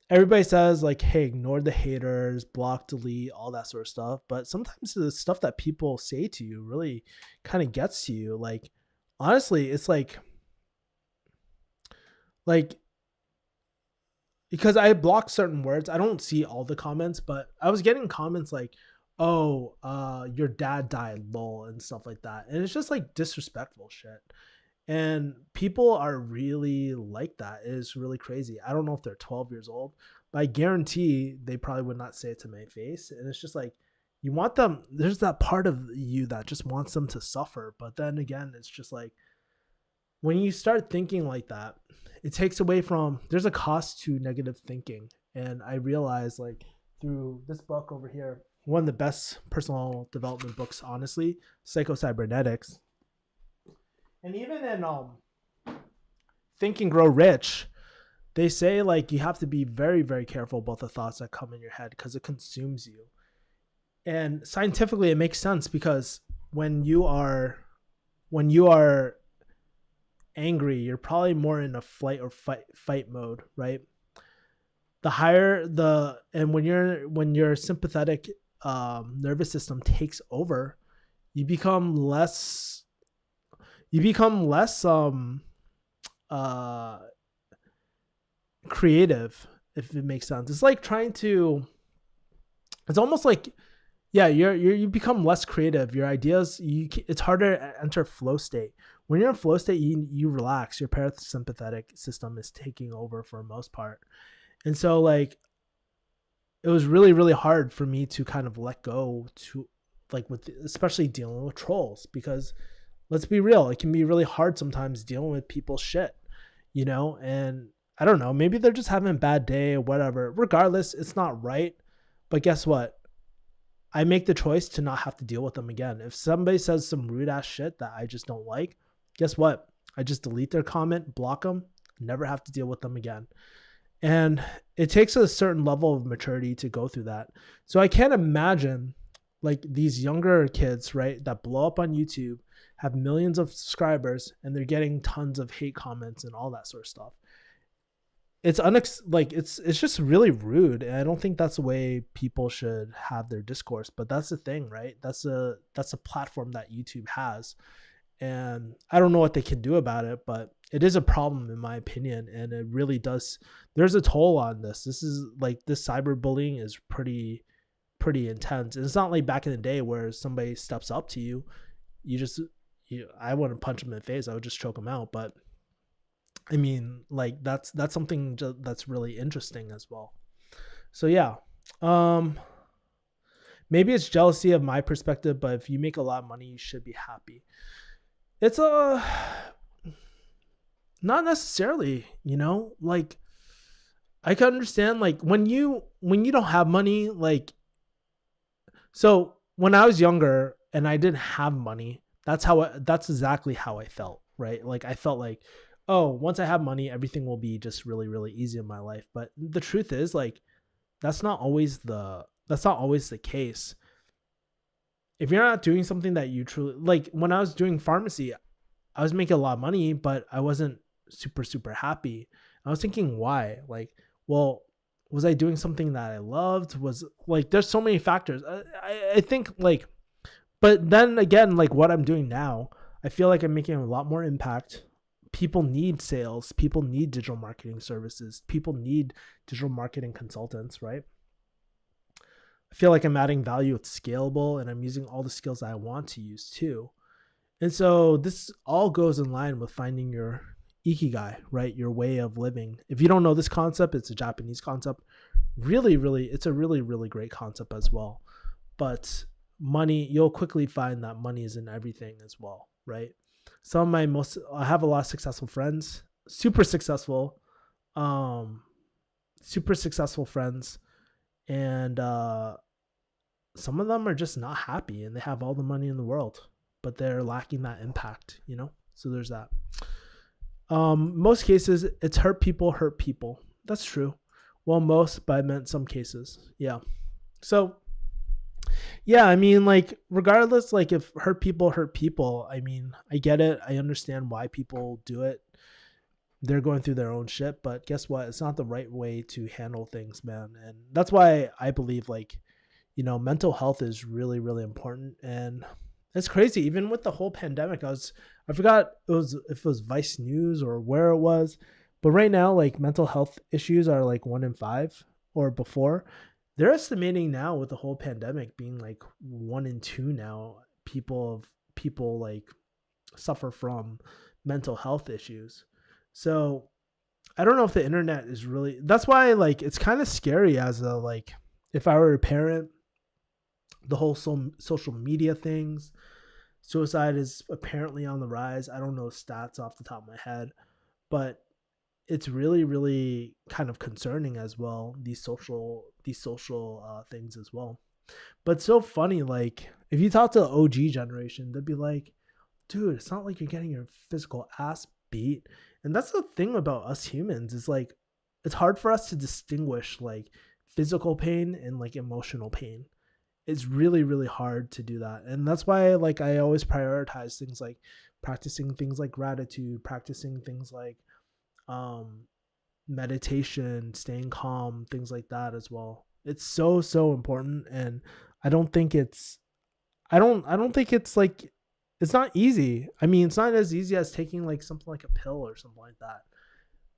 everybody says like, hey, ignore the haters, block, delete, all that sort of stuff. But sometimes the stuff that people say to you really kind of gets to you. Like honestly, it's like because I block certain words, I don't see all the comments, but I was getting comments like, "Oh, your dad died, lol," and stuff like that, and it's just like disrespectful shit. And people are really like that. It is really crazy. I don't know if they're 12 years old, but I guarantee they probably would not say it to my face. And it's just like you want them. There's that part of you that just wants them to suffer, but then again, it's just like when you start thinking like that, it takes away from there's a cost to negative thinking. And I realized like through this book over here, one of the best personal development books, honestly, Psycho-Cybernetics. And even in Think and Grow Rich, they say like you have to be very, very careful about the thoughts that come in your head because it consumes you. And scientifically it makes sense because when you are angry, you're probably more in a flight or fight mode, right? The higher the and when your sympathetic nervous system takes over, you become less uh creative, if it makes sense. It's like it's almost like yeah, you become less creative. Your ideas, it's harder to enter flow state. When you're in flow state, you relax. Your parasympathetic system is taking over for the most part. And so like it was really, really hard for me to kind of let go to like with especially dealing with trolls because let's be real, it can be really hard sometimes dealing with people's shit, and I don't know, maybe they're just having a bad day or whatever. Regardless, it's not right. But guess what? I make the choice to not have to deal with them again. If somebody says some rude ass shit that I just don't like, guess what? I just delete their comment, block them, never have to deal with them again. And it takes a certain level of maturity to go through that. So I can't imagine like these younger kids, right, that blow up on YouTube, have millions of subscribers, and they're getting tons of hate comments and all that sort of stuff. It's just really rude, and I don't think that's the way people should have their discourse. But that's the thing, right? That's a platform that YouTube has, and I don't know what they can do about it, but it is a problem in my opinion, and it really does. There's a toll on this. This is like this cyberbullying is pretty intense. And it's not like back in the day where somebody steps up to you, I wouldn't punch them in the face. I would just choke them out. But I mean, like that's something that's really interesting as well. So yeah, um, maybe it's jealousy of my perspective, but if you make a lot of money, you should be happy. It's not necessarily, like I can understand like when you don't have money, like so when I was younger and I didn't have money, that's exactly how I felt, right? Like I felt like, oh, once I have money, everything will be just really, really easy in my life. But the truth is like that's not always the case. If you're not doing something that you truly like, when I was doing pharmacy, I was making a lot of money, but I wasn't super, super happy. I was thinking, why? Like, well, was I doing something that I loved? Was like, there's so many factors. I think like, but then again, like what I'm doing now, I feel like I'm making a lot more impact. People need sales. People need digital marketing services. People need digital marketing consultants, right? I feel like I'm adding value. It's scalable and I'm using all the skills that I want to use too. And so this all goes in line with finding ikigai, right? Your way of living. If you don't know this concept, it's a Japanese concept. It's a really great concept as well. But money, you'll quickly find that money is in everything as well, right? I have a lot of successful friends, um, super successful friends, and some of them are just not happy and they have all the money in the world, but they're lacking that impact, So there's that. Most cases, it's hurt people. That's true. Well, most, but I meant some cases. Yeah. So, yeah, I mean, like, regardless, like, if hurt people, I mean, I get it. I understand why people do it. They're going through their own shit, but guess what? It's not the right way to handle things, man. And that's why I believe, like, mental health is really, really important. And it's crazy. Even with the whole pandemic, I forgot if it was Vice News or where it was, but right now, like, mental health issues are like 1 in 5, or before. They're estimating now with the whole pandemic being like 1 in 2 now. People like suffer from mental health issues. So I don't know if the internet is really. That's why, like, it's kind of scary as a, like, if I were a parent. The whole social media things. Suicide is apparently on the rise. I don't know stats off the top of my head, but it's really, really kind of concerning as well. These social things as well. But it's so funny. Like, if you talk to the OG generation, they'd be like, "Dude, it's not like you're getting your physical ass beat." And that's the thing about us humans. Is like, it's hard for us to distinguish like physical pain and like emotional pain. It's really, really hard to do that. And that's why, like, I always prioritize things like practicing things like gratitude, practicing things like meditation, staying calm, things like that as well. It's so, so important. And I don't think it's like, it's not easy. I mean, it's not as easy as taking like something like a pill or something like that.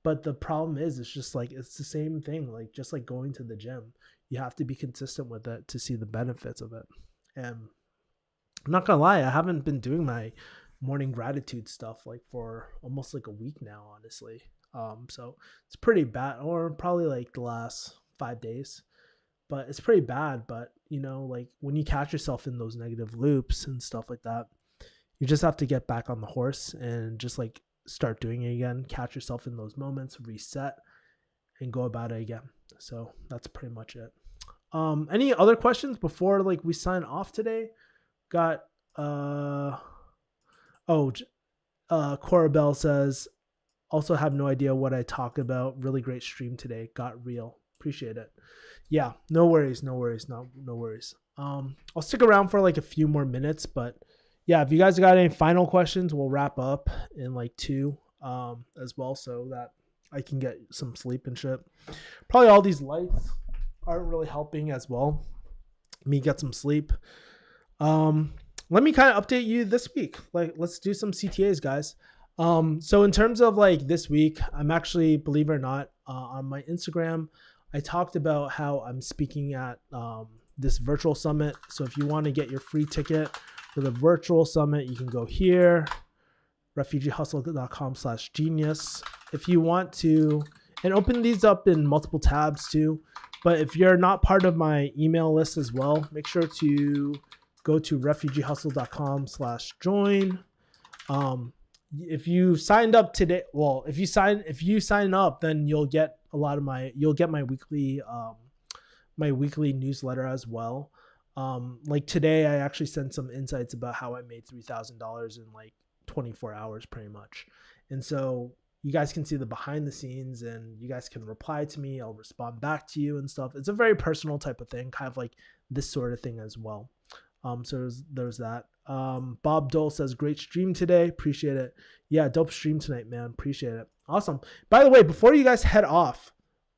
But the problem is, it's just like, it's the same thing. Like, just like going to the gym, you have to be consistent with it to see the benefits of it. And I'm not gonna lie, I haven't been doing my morning gratitude stuff like for almost like a week now, honestly. So it's pretty bad, or probably like the last 5 days, but it's pretty bad. But like, when you catch yourself in those negative loops and stuff like that, you just have to get back on the horse and just like start doing it again, catch yourself in those moments, reset, and go about it again. So that's pretty much it. Any other questions before like we sign off today? Got Cora Bell says, also have no idea what I talk about. Really great stream today. Got real. Appreciate it. Yeah, no worries. No worries. I'll stick around for like a few more minutes, but yeah, if you guys got any final questions, we'll wrap up in like 2 as well, so that I can get some sleep and shit. Probably all these lights aren't really helping as well. Me get some sleep. Let me kind of update you this week. Like, let's do some CTAs, guys. So in terms of like this week, I'm actually, believe it or not, on my Instagram, I talked about how I'm speaking at this virtual summit. So if you want to get your free ticket for the virtual summit, you can go here, refugeehustle.com/genius. If you want to, and open these up in multiple tabs too. But if you're not part of my email list as well, make sure to go to refugeehustle.com/join. If you signed up today, well, if you sign up, then you'll get my weekly newsletter as well. Like today, I actually sent some insights about how I made $3,000 in like 24 hours pretty much. And so you guys can see the behind the scenes, and you guys can reply to me. I'll respond back to you and stuff. It's a very personal type of thing, kind of like this sort of thing as well. So there's that. Bob Dole says, great stream today. Appreciate it. Yeah, dope stream tonight, man. Appreciate it. Awesome. By the way, before you guys head off,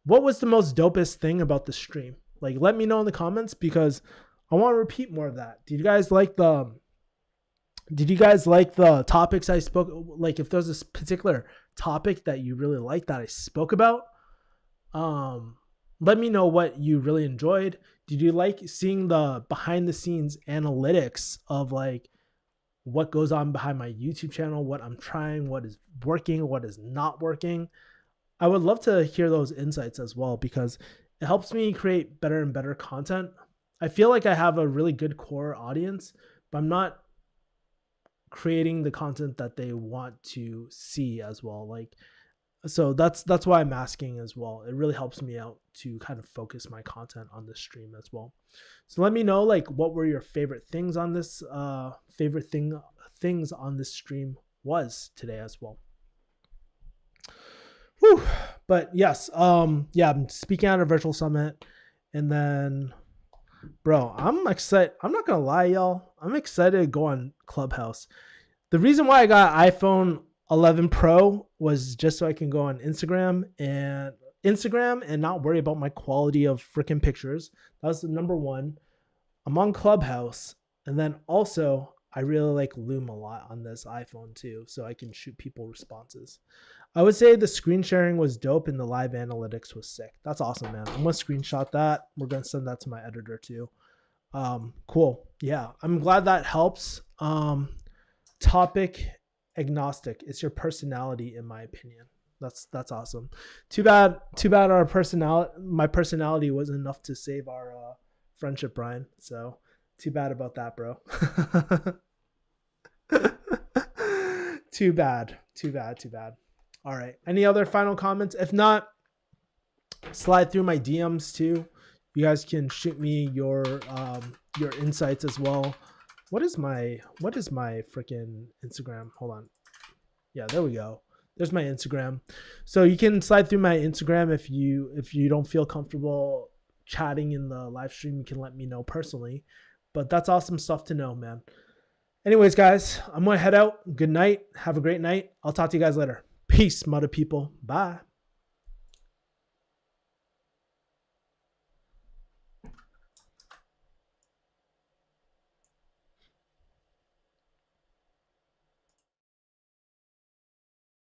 what was the most dopest thing about the stream? Like, let me know in the comments, because I want to repeat more of that. Did you guys like the topics I spoke? Like, if there's this particular topic that you really like that I spoke about, let me know what you really enjoyed. Did you like seeing the behind the scenes analytics of like what goes on behind my YouTube channel, what I'm trying, what is working, what is not working. I would love to hear those insights as well, because it helps me create better and better content. I feel like I have a really good core audience, but I'm not creating the content that they want to see as well. Like, so that's why I'm asking as well. It really helps me out to kind of focus my content on this stream as well. So let me know, like, what were your favorite things on this things on this stream was today as well. Whew. But yes, yeah, I'm speaking at a virtual summit, and then, bro, I'm excited. I'm not gonna lie, y'all. I'm excited to go on Clubhouse. The reason why I got iPhone 11 Pro was just so I can go on Instagram and not worry about my quality of freaking pictures. That was the number one. I'm on Clubhouse, and then also I really like Loom a lot on this iPhone too, so I can shoot people responses. I would say the screen sharing was dope and the live analytics was sick. That's awesome, man. I'm gonna screenshot that. We're gonna send that to my editor too. Cool. Yeah, I'm glad that helps. Topic agnostic. It's your personality, in my opinion. That's awesome. Too bad my personality wasn't enough to save our friendship, Brian. So too bad about that, bro. Too bad. All right. Any other final comments? If not, slide through my DMs too. You guys can shoot me your insights as well. What is my freaking Instagram? Hold on. Yeah, there we go. There's my Instagram. So you can slide through my Instagram if you don't feel comfortable chatting in the live stream. You can let me know personally. But that's awesome stuff to know, man. Anyways, guys, I'm gonna head out. Good night. Have a great night. I'll talk to you guys later. Peace, mother people. Bye.